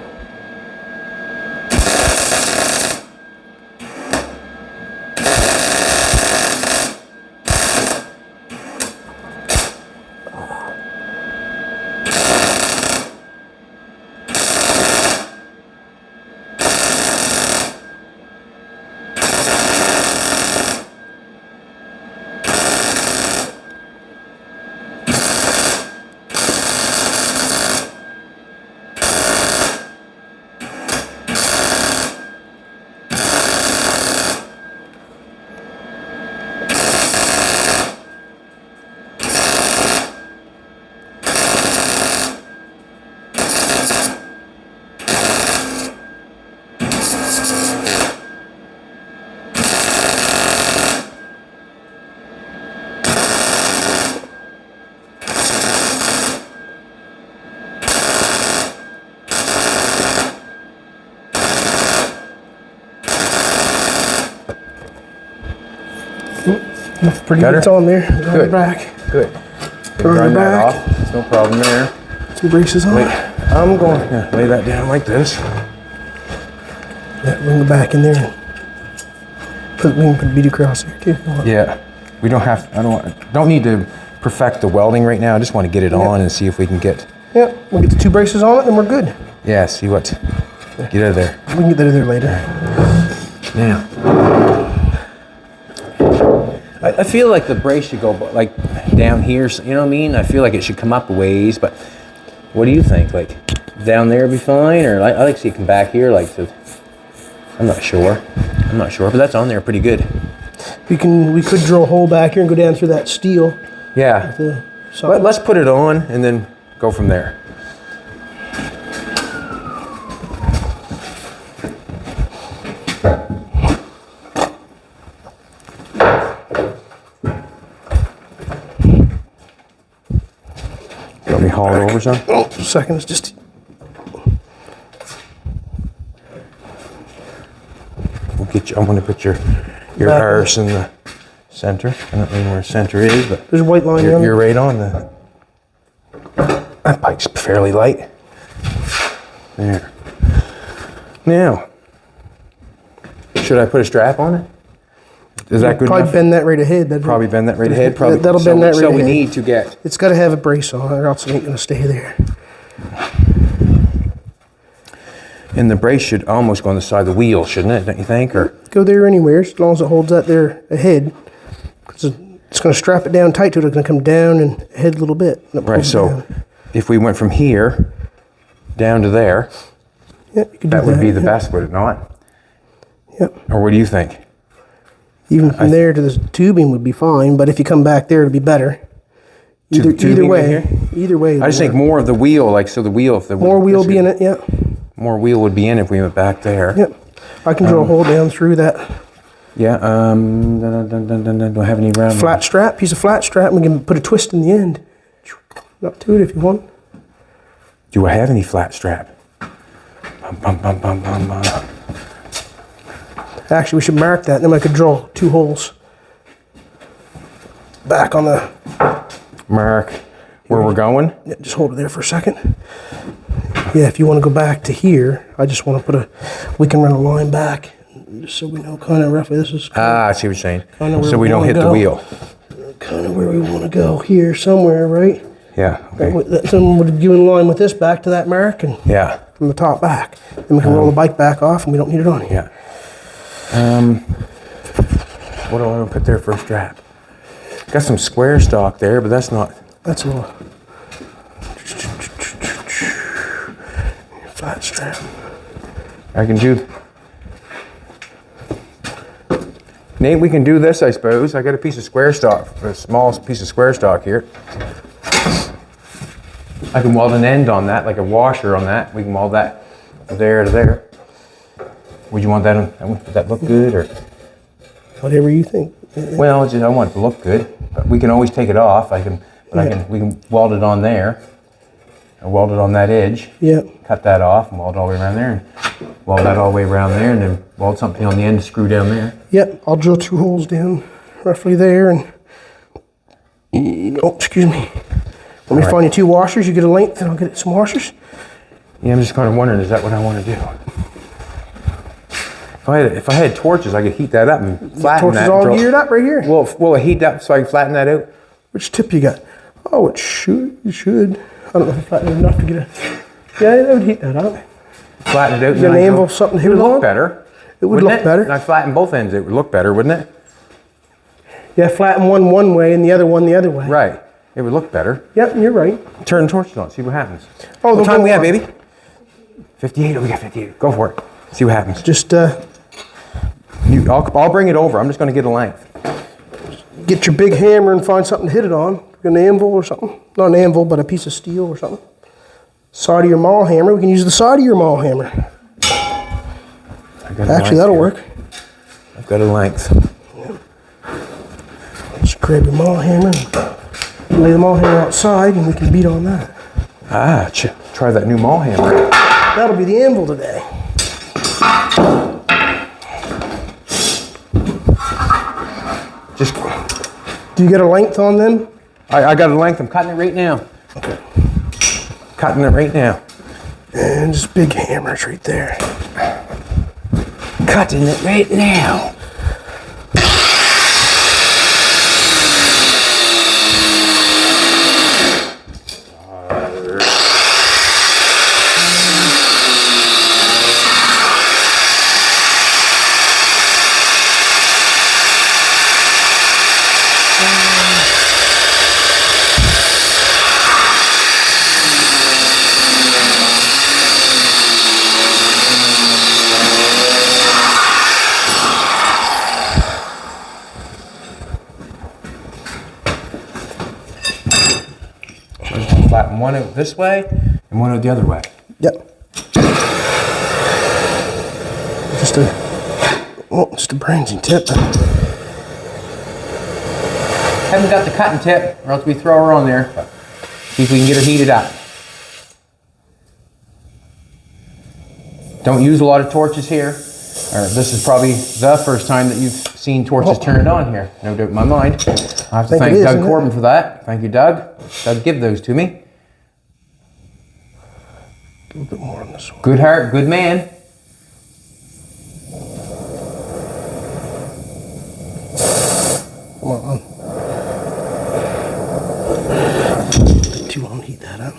Speaker 2: Pretty good. It's on there. It's on the back.
Speaker 1: Good.
Speaker 2: Grind that
Speaker 1: off. There's no problem there.
Speaker 2: Some braces on.
Speaker 1: I'm going to lay that down like this.
Speaker 2: Yeah, bring the back in there. We can put a bead across here too. If you want.
Speaker 1: Yeah. We don't have. Don't need to perfect the welding right now. I just want to get it on and see if we can get.
Speaker 2: Yeah, we'll get the 2 braces on it, and we're good.
Speaker 1: Yeah. See what. Get out of there.
Speaker 2: We can get that in there later.
Speaker 1: Now. I feel like the brace should go like down here, you know what I mean? I feel like it should come up a ways, but what do you think? Like down there would be fine, or I like to see it come back here, like to, I'm not sure, but that's on there pretty good.
Speaker 2: We could drill a hole back here and go down through that steel.
Speaker 1: Yeah. Let's put it on and then go from there. Let me haul it over some.
Speaker 2: Oh, a second. It's just.
Speaker 1: We'll get you. I'm going to put your arse in the center. I don't know where center is, but
Speaker 2: There's a white line on it.
Speaker 1: you're right on the. That pipe's fairly light. There. Now, should I put a strap on it? Is that good
Speaker 2: Probably
Speaker 1: enough?
Speaker 2: bend that right ahead.
Speaker 1: Probably bend that right ahead. Probably.
Speaker 2: That'll bend that right
Speaker 1: So we
Speaker 2: ahead.
Speaker 1: need to get.
Speaker 2: It's got to have a brace on, or else it ain't gonna stay there.
Speaker 1: And the brace should almost go on the side of the wheel, shouldn't it? Don't you think? Or
Speaker 2: Go there anywhere, as long as it holds that there ahead. 'Cause it's gonna strap it down tight to it. It's gonna come down and ahead a little bit. And it
Speaker 1: right.
Speaker 2: pulls
Speaker 1: So
Speaker 2: down.
Speaker 1: if we went from here down to there,
Speaker 2: Yeah, you could do
Speaker 1: that would be the
Speaker 2: yeah.
Speaker 1: best, would it not?
Speaker 2: Yep.
Speaker 1: Or what do you think?
Speaker 2: Even from there to the tubing would be fine, but if you come back there, it'd be better.
Speaker 1: To the
Speaker 2: Either
Speaker 1: tubing right
Speaker 2: way,
Speaker 1: here?
Speaker 2: either way.
Speaker 1: I just think more of the wheel, like so the wheel, if the
Speaker 2: more wheel be in it. Yeah.
Speaker 1: More wheel would be in if we went back there.
Speaker 2: Yep. I can drill a hole down through that
Speaker 1: Yeah. Do I have any round?
Speaker 2: flat strap, piece of flat strap, and we can put a twist in the end. Up to it if you want.
Speaker 1: Do I have any flat strap? Bum, bum, bum, bum, bum, bum.
Speaker 2: Actually, we should mark that, and then I could drill 2 holes back on the.
Speaker 1: Mark where we're going.
Speaker 2: Yeah, just hold it there for a second. Yeah, if you want to go back to here, I just want to put a. We can run a line back, just so we know kind of roughly this is.
Speaker 1: Ah, I see what you're saying.
Speaker 2: Kinda where
Speaker 1: So we
Speaker 2: we
Speaker 1: don't
Speaker 2: wanna
Speaker 1: hit the
Speaker 2: go.
Speaker 1: wheel.
Speaker 2: kind of where we want to go here somewhere, right?
Speaker 1: Yeah. Okay.
Speaker 2: Then we'll do in line with this back to that mark and
Speaker 1: Yeah.
Speaker 2: from the top back. Then we can roll the bike back off and we don't need it on here.
Speaker 1: Yeah. What do I want to put there for a strap? Got some square stock there, but that's not.
Speaker 2: That's a little flat strap.
Speaker 1: I can do. Nate, we can do this, I suppose. I got a piece of square stock, a small piece of square stock here. I can weld an end on that, like a washer on that. We can weld that there to there. Would you want that? Would that look good, or?
Speaker 2: Whatever you think.
Speaker 1: Well, I want it to look good, but we can always take it off. We can weld it on there. Or weld it on that edge.
Speaker 2: Yeah.
Speaker 1: Cut that off and weld all the way around there, and weld that all the way around there, and then weld something on the end to screw down there.
Speaker 2: Yep, I'll drill 2 holes down roughly there and, oh, excuse me. Let me find you 2 washers, you get a length and I'll get some washers.
Speaker 1: Yeah, I'm just kind of wondering, is that what I want to do? If I had torches, I could heat that up and flatten that.
Speaker 2: Torches all geared up right here.
Speaker 1: Will I heat that so I can flatten that out?
Speaker 2: Which tip you got? Oh, it should. I don't know if it's flattened enough to get a, yeah, that would heat that up.
Speaker 1: Flatten it out.
Speaker 2: You got an anvil, something to hit it on?
Speaker 1: It would look better.
Speaker 2: It would look better.
Speaker 1: And I flatten both ends, it would look better, wouldn't it?
Speaker 2: Yeah, flatten one way and the other one the other way.
Speaker 1: Right. It would look better.
Speaker 2: Yep, you're right.
Speaker 1: Turn the torches on, see what happens.
Speaker 2: Oh,
Speaker 1: what time we have, baby? 58. Oh, we got 58. Go for it. See what happens.
Speaker 2: Just
Speaker 1: I'll bring it over. I'm just going to get a length.
Speaker 2: get your big hammer and find something to hit it on. An anvil or something. Not an anvil, but a piece of steel or something. Side of your maul hammer. We can use the side of your maul hammer. Actually, that'll work.
Speaker 1: I've got a length.
Speaker 2: Yep. Just grab your maul hammer and lay the maul hammer outside and we can beat on that.
Speaker 1: Ah, try that new maul hammer.
Speaker 2: That'll be the anvil today.
Speaker 1: Just.
Speaker 2: Do you get a length on them?
Speaker 1: I got a length. I'm cutting it right now.
Speaker 2: Okay.
Speaker 1: Cutting it right now.
Speaker 2: And just big hammers right there.
Speaker 1: Cutting it right now. Flatten one out this way and one out the other way.
Speaker 2: Yep. Just a branching tip.
Speaker 1: Haven't got the cutting tip, or else we throw her on there. See if we can get her heated up. Don't use a lot of torches here. This is probably the first time that you've seen torches turned on here. No doubt in my mind. I have to thank Doug Corbin for that. Thank you, Doug. Doug, give those to me.
Speaker 2: A little bit more on this one.
Speaker 1: Good heart, good man.
Speaker 2: Come on. Too long to heat that up.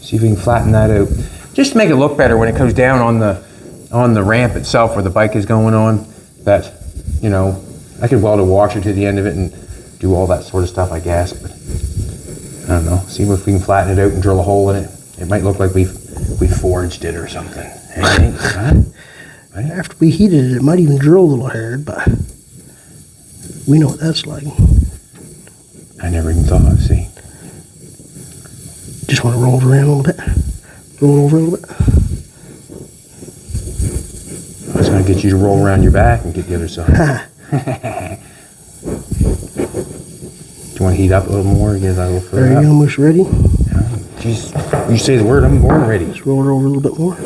Speaker 1: See if we can flatten that out. Just to make it look better when it comes down on the ramp itself where the bike is going on. That, you know, I could weld a washer to the end of it and do all that sort of stuff, I guess. But I don't know. See if we can flatten it out and drill a hole in it. It might look like we forged it or something. Huh?
Speaker 2: Right? After we heated it, it might even drill a little hard, but we know what that's like.
Speaker 1: I never even thought of, see.
Speaker 2: Just want to roll it around a little bit. Roll it over a little bit.
Speaker 1: I was going to get you to roll around your back and get the other side. Do you want to heat up a little more? Get that a little further
Speaker 2: Are you almost ready?
Speaker 1: Jeez, you say the word, I'm born ready.
Speaker 2: Just roll it over a little bit more.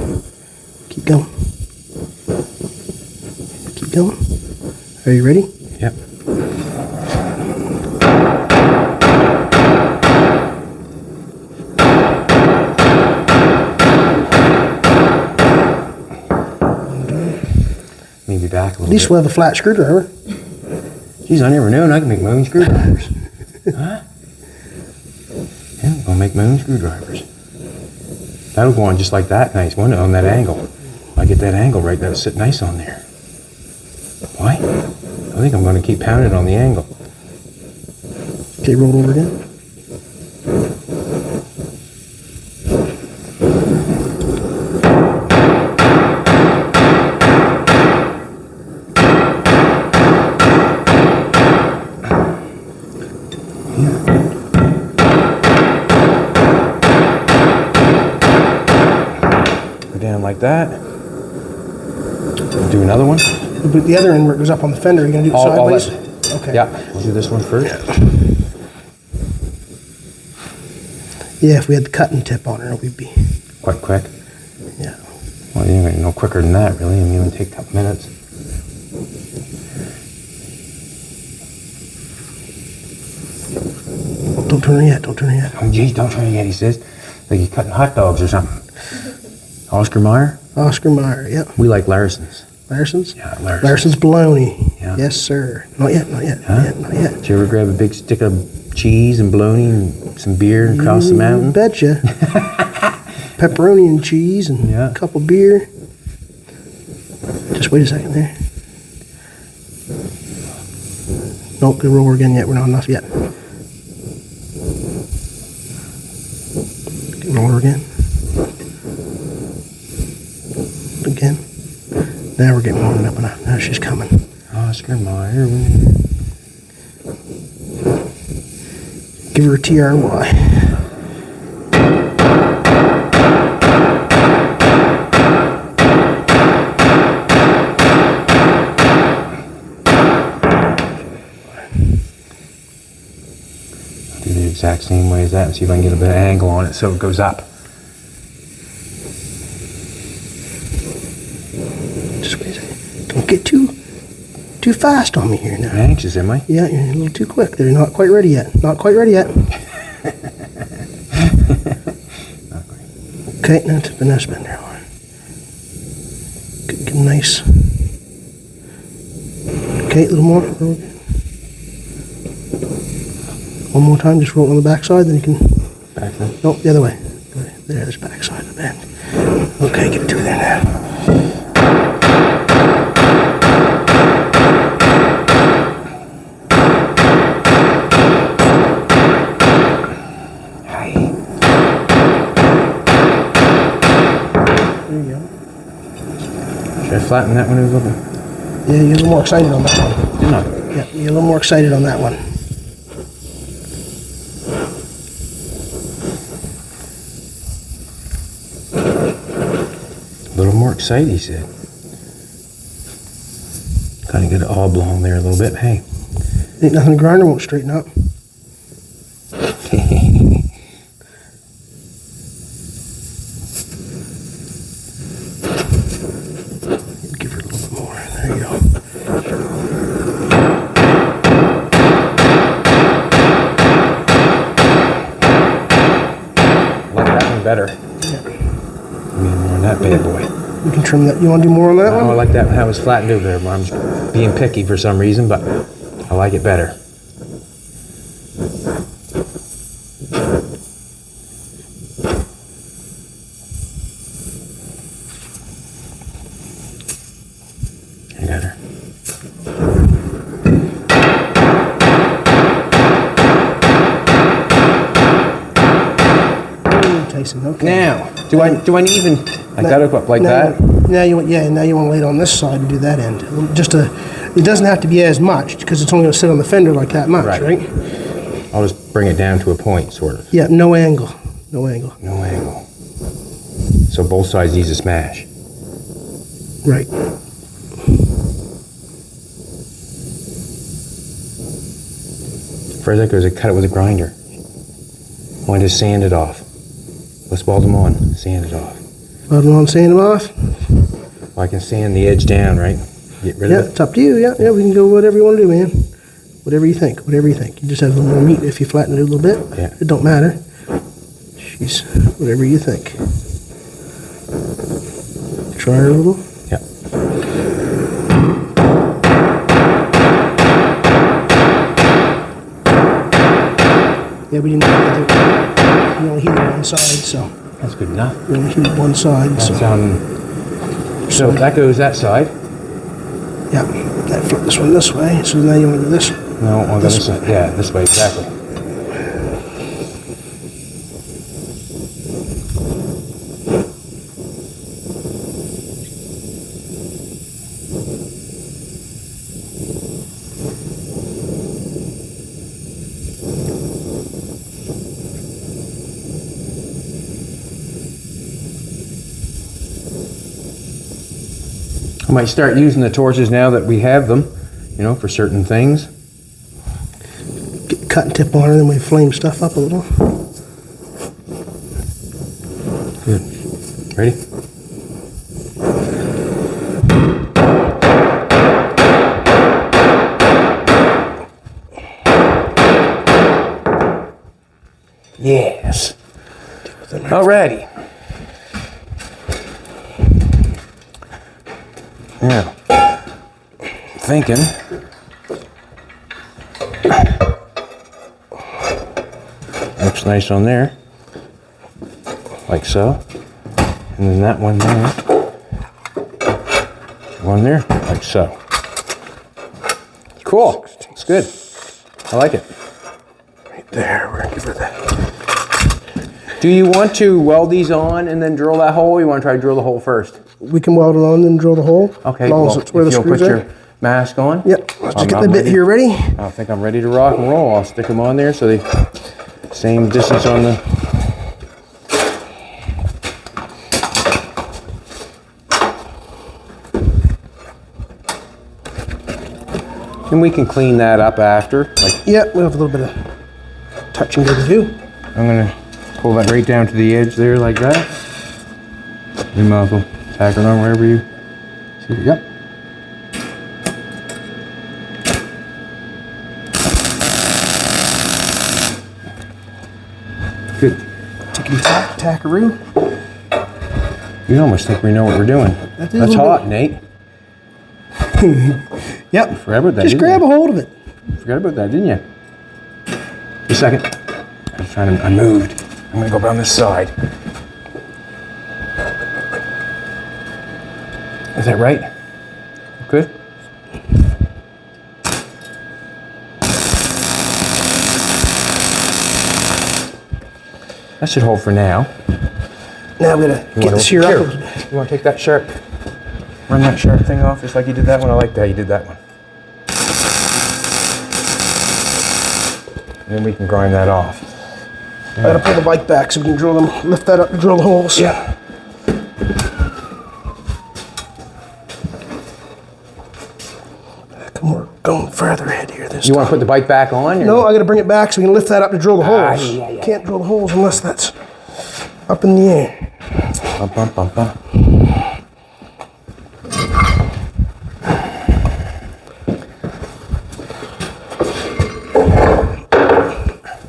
Speaker 2: Keep going. Keep going. Are you ready?
Speaker 1: Yep. Maybe back a little bit.
Speaker 2: At least we'll have a flat screwdriver.
Speaker 1: Jeez, I never known I can make my own screwdrivers. make my own screwdrivers. That'll go on just like that, nice, won't it, on that angle? If I get that angle right, that'll sit nice on there. Why? I think I'm going to keep pounding on the angle.
Speaker 2: Okay, roll it over again.
Speaker 1: Down like that. Do another one.
Speaker 2: But the other end where it goes up on the fender, you're going to do it sideways? Okay.
Speaker 1: Yeah, we'll do this one first.
Speaker 2: Yeah, if we had the cutting tip on it, we'd be...
Speaker 1: Quite quick.
Speaker 2: Yeah.
Speaker 1: Well, you ain't no quicker than that, really. I mean, it would take a couple minutes.
Speaker 2: Don't turn it yet, don't turn it yet.
Speaker 1: Oh, geez, don't turn it yet, he says. Like you're cutting hot dogs or something. Oscar Mayer?
Speaker 2: Oscar Mayer, yep.
Speaker 1: We like Larson's.
Speaker 2: Larson's?
Speaker 1: Yeah, Larson's.
Speaker 2: Larson's bologna.
Speaker 1: Yeah.
Speaker 2: Yes, sir. Not yet, not yet,
Speaker 1: Huh?
Speaker 2: not yet, not yet.
Speaker 1: Did you ever grab a big stick of cheese and bologna and some beer and cross the mountain?
Speaker 2: Betcha. Pepperoni and cheese and
Speaker 1: Yeah.
Speaker 2: a couple beer. Just wait a second there. Nope, good roller again yet. We're not enough yet. Good roller again. Again. Now we're getting warmed up enough. Now she's coming.
Speaker 1: Oscar Mayer.
Speaker 2: Give her a TRY.
Speaker 1: Do the exact same way as that and see if I can get a bit of angle on it so it goes up.
Speaker 2: Just wait a second. Don't get too fast on me here now.
Speaker 1: I'm anxious, am I?
Speaker 2: Yeah, you're a little too quick. They're not quite ready yet. Not quite ready yet. Okay, now to the nest bender. Get nice. Okay, a little more. One more time, just roll it on the back side, then you can...
Speaker 1: Back then?
Speaker 2: Nope, the other way. There's the back side of the bend. Okay, get it through there now. There you go.
Speaker 1: Should I flatten that one a little bit?
Speaker 2: Yeah, you're a little more excited on that one.
Speaker 1: Didn't I?
Speaker 2: Yeah, you're a little more excited on that one.
Speaker 1: A little more excited, he said. Kind of get it oblong there a little bit. Hey.
Speaker 2: Ain't nothing the grinder won't straighten up. Give her a little bit more. There you go.
Speaker 1: Like that one better.
Speaker 2: Yeah.
Speaker 1: I mean, more on that bad boy.
Speaker 2: We can trim that. You want to do more on that
Speaker 1: Oh, I
Speaker 2: one?
Speaker 1: like that one how it was flattened over there. I'm just being picky for some reason, but I like it better. I got her.
Speaker 2: Tyson, okay.
Speaker 1: Now, do I even? I got it up like that.
Speaker 2: Now you want, yeah. Now you want to lay it on this side and do that end. It doesn't have to be as much because it's only going to sit on the fender like that much, right?
Speaker 1: I'll just bring it down to a point, sort of.
Speaker 2: Yeah, no angle, no angle.
Speaker 1: No angle. So both sides needs a smash.
Speaker 2: Right.
Speaker 1: First I goes, I cut it with a grinder. I just sand it off. Let's weld them on. Sand it off.
Speaker 2: Weld them on, sand them off.
Speaker 1: Well, I can sand the edge down, right? Get rid
Speaker 2: Yeah,
Speaker 1: of it.
Speaker 2: it's up to you. Yeah, we can go whatever you want to do, man. Whatever you think. Whatever you think. You just have a little more meat if you flatten it a little bit.
Speaker 1: Yeah.
Speaker 2: It don't matter. Jeez, whatever you think. Try her a little.
Speaker 1: Yeah.
Speaker 2: Yeah, we didn't have to do it. You only heat it one side, so
Speaker 1: That's good enough.
Speaker 2: you only heat one side.
Speaker 1: That's,
Speaker 2: So
Speaker 1: so that goes that side.
Speaker 2: yeah, I flip this one this way. So now you want to do this.
Speaker 1: No, on this side. Yeah, this way, exactly. I might start using the torches now that we have them, you know, for certain things.
Speaker 2: Get the cutting tip on it, and then we flame stuff up a little.
Speaker 1: Good. Ready? Yes. Alrighty. Now, thinking. Looks nice on there. Like so. And then that one there. One there, like so. Cool. It's good. I like it.
Speaker 2: Right there, we're gonna give her that.
Speaker 1: Do you want to weld these on and then drill that hole? Or you want to try to drill the hole first?
Speaker 2: We can weld it on and drill the hole.
Speaker 1: Okay,
Speaker 2: as long
Speaker 1: well,
Speaker 2: as it's where the
Speaker 1: if you'll
Speaker 2: screws
Speaker 1: put
Speaker 2: are.
Speaker 1: your mask on.
Speaker 2: Yep, let's just get
Speaker 1: I'm
Speaker 2: the bit
Speaker 1: ready.
Speaker 2: here ready.
Speaker 1: I think I'm ready to rock and roll. I'll stick them on there so they same distance on the. And we can clean that up after. Like,
Speaker 2: Yep, we'll have a little bit of touch and go to do.
Speaker 1: I'm gonna pull that right down to the edge there like that. You might as well tack it on wherever you see. Yep. Good.
Speaker 2: Tickety tack, tackaroo.
Speaker 1: You almost think we know what we're doing.
Speaker 2: That is a
Speaker 1: That's
Speaker 2: little
Speaker 1: hot,
Speaker 2: bit.
Speaker 1: Nate.
Speaker 2: Yep.
Speaker 1: Forgot about that.
Speaker 2: Just
Speaker 1: didn't
Speaker 2: grab
Speaker 1: you?
Speaker 2: a hold of it.
Speaker 1: Forgot about that, didn't you? Just a second. I was trying to. I moved. I'm gonna go down this side. Is that right? Good. That should hold for now.
Speaker 2: Now I'm gonna get this here up.
Speaker 1: You want to take that sharp, run that sharp thing off just like you did that one? I like that you did that one. And then we can grind that off.
Speaker 2: I gotta pull the bike back so we can drill them, lift that up and drill the holes.
Speaker 1: Yeah.
Speaker 2: Come on, we're going further ahead here this
Speaker 1: You
Speaker 2: time.
Speaker 1: want to put the bike back on? Or?
Speaker 2: No, I gotta bring it back so we can lift that up to drill the holes.
Speaker 1: yeah.
Speaker 2: Can't drill the holes unless that's up in the air.
Speaker 1: Bump, bump, bump, bump.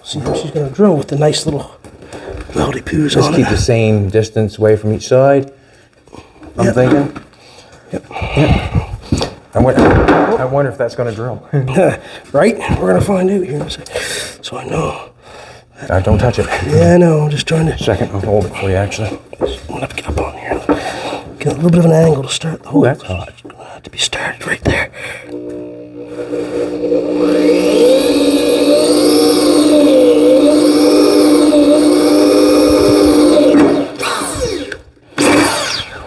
Speaker 2: See how she's gonna drill with the nice little weldy poos
Speaker 1: Just
Speaker 2: on
Speaker 1: keep
Speaker 2: it.
Speaker 1: the same distance away from each side. I'm
Speaker 2: Yep.
Speaker 1: thinking.
Speaker 2: Yep.
Speaker 1: I wonder if that's going to drill.
Speaker 2: Right? We're gonna find out here in a second. So I know.
Speaker 1: Don't touch it.
Speaker 2: Yeah, I know. I'm just trying to
Speaker 1: Second, I'll hold it for you actually.
Speaker 2: I'm gonna have to get up on here. Get a little bit of an angle to start the hole.
Speaker 1: that's hot.
Speaker 2: It's gonna have to be started right there.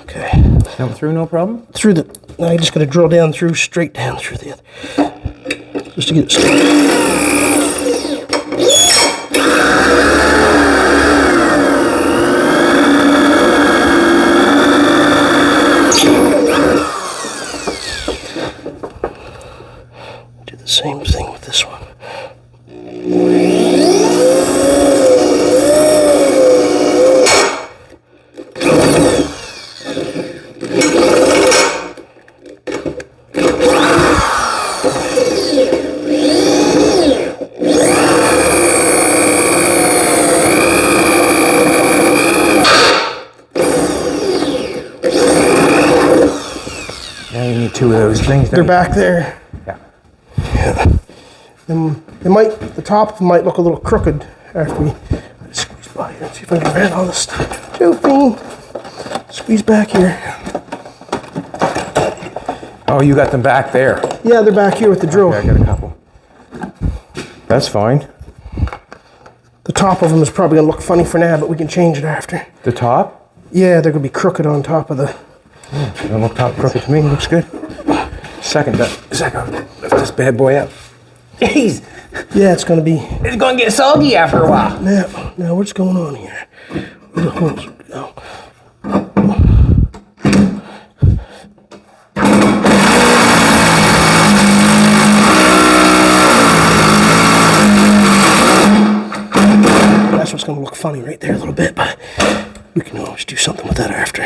Speaker 2: Okay.
Speaker 1: Come through, no problem?
Speaker 2: Through the. Now I just gotta drill down through, straight down through the other. Just to get it started. Do the same thing with this one.
Speaker 1: Now you need two of those things.
Speaker 2: They're back there.
Speaker 1: Yeah.
Speaker 2: It might, the top of them might look a little crooked after we squeeze spot here. Let's see if I can grab all this stuff. Josephine, squeeze back here.
Speaker 1: Oh, you got them back there.
Speaker 2: Yeah, they're back here with the drill.
Speaker 1: Okay, I got a couple. That's fine.
Speaker 2: The top of them is probably gonna look funny for now, but we can change it after.
Speaker 1: The top?
Speaker 2: Yeah, they're gonna be crooked on top of the...
Speaker 1: Don't look top crooked to me. Looks good. Second, lift this bad boy up. Jeez.
Speaker 2: Yeah, it's gonna be...
Speaker 1: It's gonna get soggy after a while.
Speaker 2: Now what's going on here? Where the holes go? That's what's gonna look funny right there a little bit, but we can always do something with that after.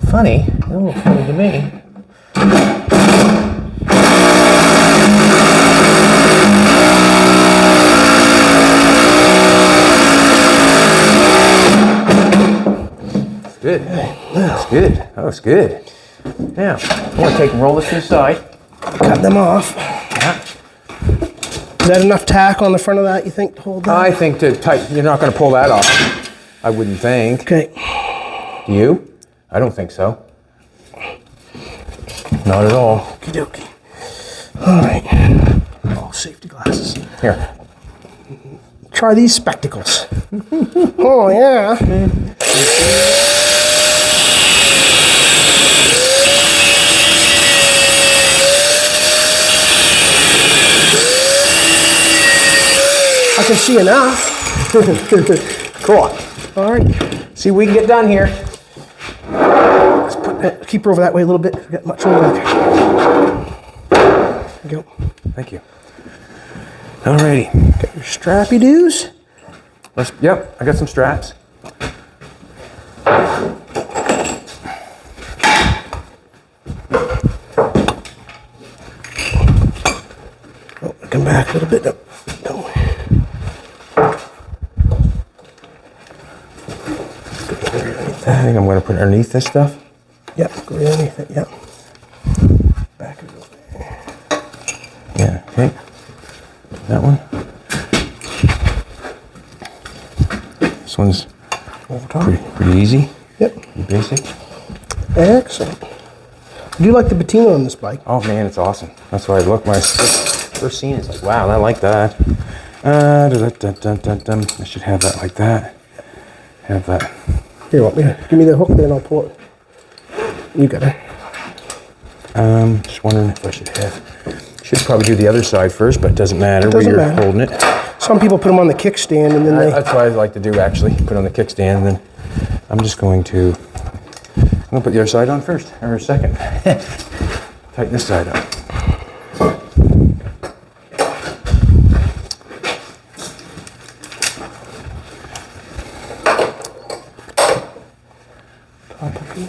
Speaker 1: Funny? It don't look funny to me. Good. That's good. That was good. Now, I want to take and roll this to the side.
Speaker 2: Cut them off.
Speaker 1: Yeah.
Speaker 2: Is that enough tack on the front of that, you think, to hold that?
Speaker 1: I think to tighten, you're not going to pull that off. I wouldn't think.
Speaker 2: Okay.
Speaker 1: Do you? I don't think so. Not at all.
Speaker 2: Okie dokie. All right. Oh, safety glasses.
Speaker 1: Here.
Speaker 2: Try these spectacles. Oh, yeah. I can see enough.
Speaker 1: Cool.
Speaker 2: All right.
Speaker 1: See, we can get done here.
Speaker 2: Let's put that, keep her over that way a little bit. We've got much over there. There you go.
Speaker 1: Thank you. Alrighty.
Speaker 2: Got your strappy doos.
Speaker 1: Yep, I got some straps.
Speaker 2: Oh, come back a little bit. No.
Speaker 1: I think I'm going to put it underneath this stuff.
Speaker 2: Yep, go right underneath it. Yep. Back it over there.
Speaker 1: Yeah, okay. That one. This one's
Speaker 2: Over top.
Speaker 1: pretty easy.
Speaker 2: Yep.
Speaker 1: Pretty basic.
Speaker 2: Excellent. I do like the patina on this bike.
Speaker 1: Oh man, it's awesome. That's why I look when I first seen it. It's like, wow, I like that. I should have that like that. Have that.
Speaker 2: Here, give me the hook there and I'll pull it. You got it.
Speaker 1: Just wondering if I should probably do the other side first, but it doesn't matter where
Speaker 2: Doesn't
Speaker 1: you're
Speaker 2: matter.
Speaker 1: holding it.
Speaker 2: Some people put them on the kickstand and then
Speaker 1: That's what I like to do actually. Put it on the kickstand and then I'm just going to put the other side on first, or second. Tighten this side up.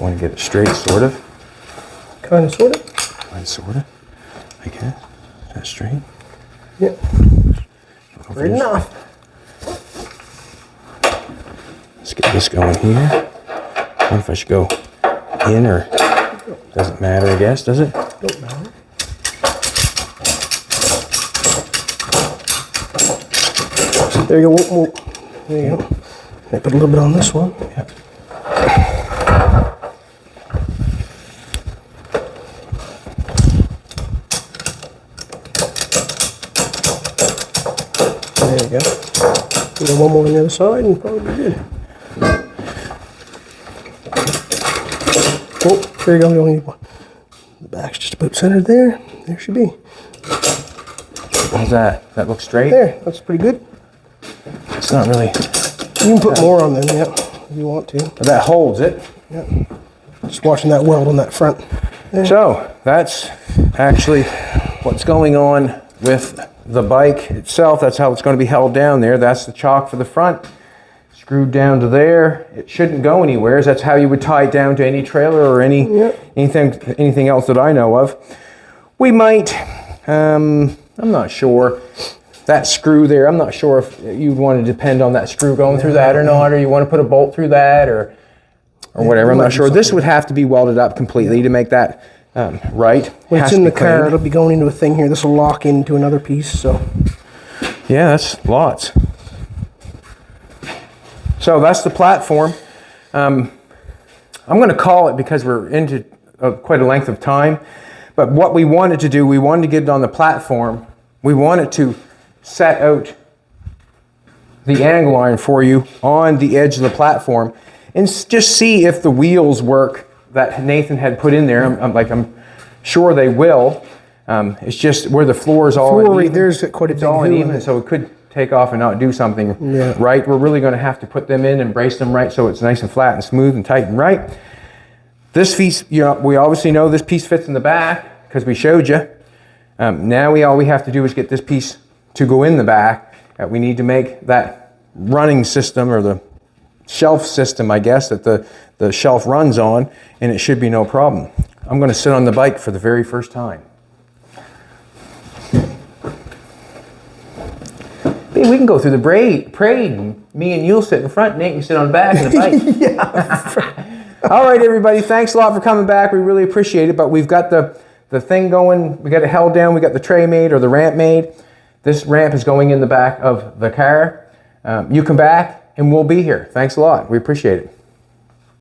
Speaker 1: Want to get it straight, sort of.
Speaker 2: kind of, sort of.
Speaker 1: Kind of, sort of. I guess. Is that straight?
Speaker 2: Yep. Good enough.
Speaker 1: Let's get this going here. I wonder if I should go in or doesn't matter, I guess, does it?
Speaker 2: Don't matter. There you go. Whoa, whoa. There you go. I put a little bit on this one.
Speaker 1: Yep.
Speaker 2: There you go. Do one more on the other side and probably be good. Oh, there you go. You only need one. The back's just about centered there. There should be.
Speaker 1: How's that? That looks straight?
Speaker 2: There. That's pretty good.
Speaker 1: It's not really.
Speaker 2: You can put more on there, yeah, if you want to.
Speaker 1: That holds it.
Speaker 2: Yeah. Just watching that weld on that front. There.
Speaker 1: So that's actually what's going on with the bike itself. That's how it's going to be held down there. That's the chock for the front. Screwed down to there. It shouldn't go anywhere. That's how you would tie it down to any trailer or anything else that I know of. We might, I'm not sure. That screw there, I'm not sure if you'd want to depend on that screw going through that or not, or you want to put a bolt through that or whatever. I'm not sure. This would have to be welded up completely to make that right.
Speaker 2: When it's in the car, it'll be going into a thing here. This will lock into another piece, so.
Speaker 1: Yeah, that's lots. So that's the platform. I'm going to call it because we're into quite a length of time. But what we wanted to do, we wanted to get it on the platform. We wanted to set out the angle iron for you on the edge of the platform and just see if the wheels work that Nathan had put in there. I'm sure they will. It's just where the floor is all uneven.
Speaker 2: There's quite a big
Speaker 1: all
Speaker 2: hill in
Speaker 1: uneven,
Speaker 2: it.
Speaker 1: so it could take off and not do something right. We're really going to have to put them in and brace them right so it's nice and flat and smooth and tight and right. This piece, we obviously know this piece fits in the back because we showed you. Now all we have to do is get this piece to go in the back. We need to make that running system, or the shelf system, I guess, that the shelf runs on, and it should be no problem. I'm going to sit on the bike for the very first time. Hey, we can go through the parade. Me and you'll sit in front, Nate can sit on the back of the bike.
Speaker 2: Yeah.
Speaker 1: All right, everybody, thanks a lot for coming back. We really appreciate it, but we've got the thing going. We got it held down. We got the tray made, or the ramp made. This ramp is going in the back of the car. You come back and we'll be here. Thanks a lot. We appreciate it.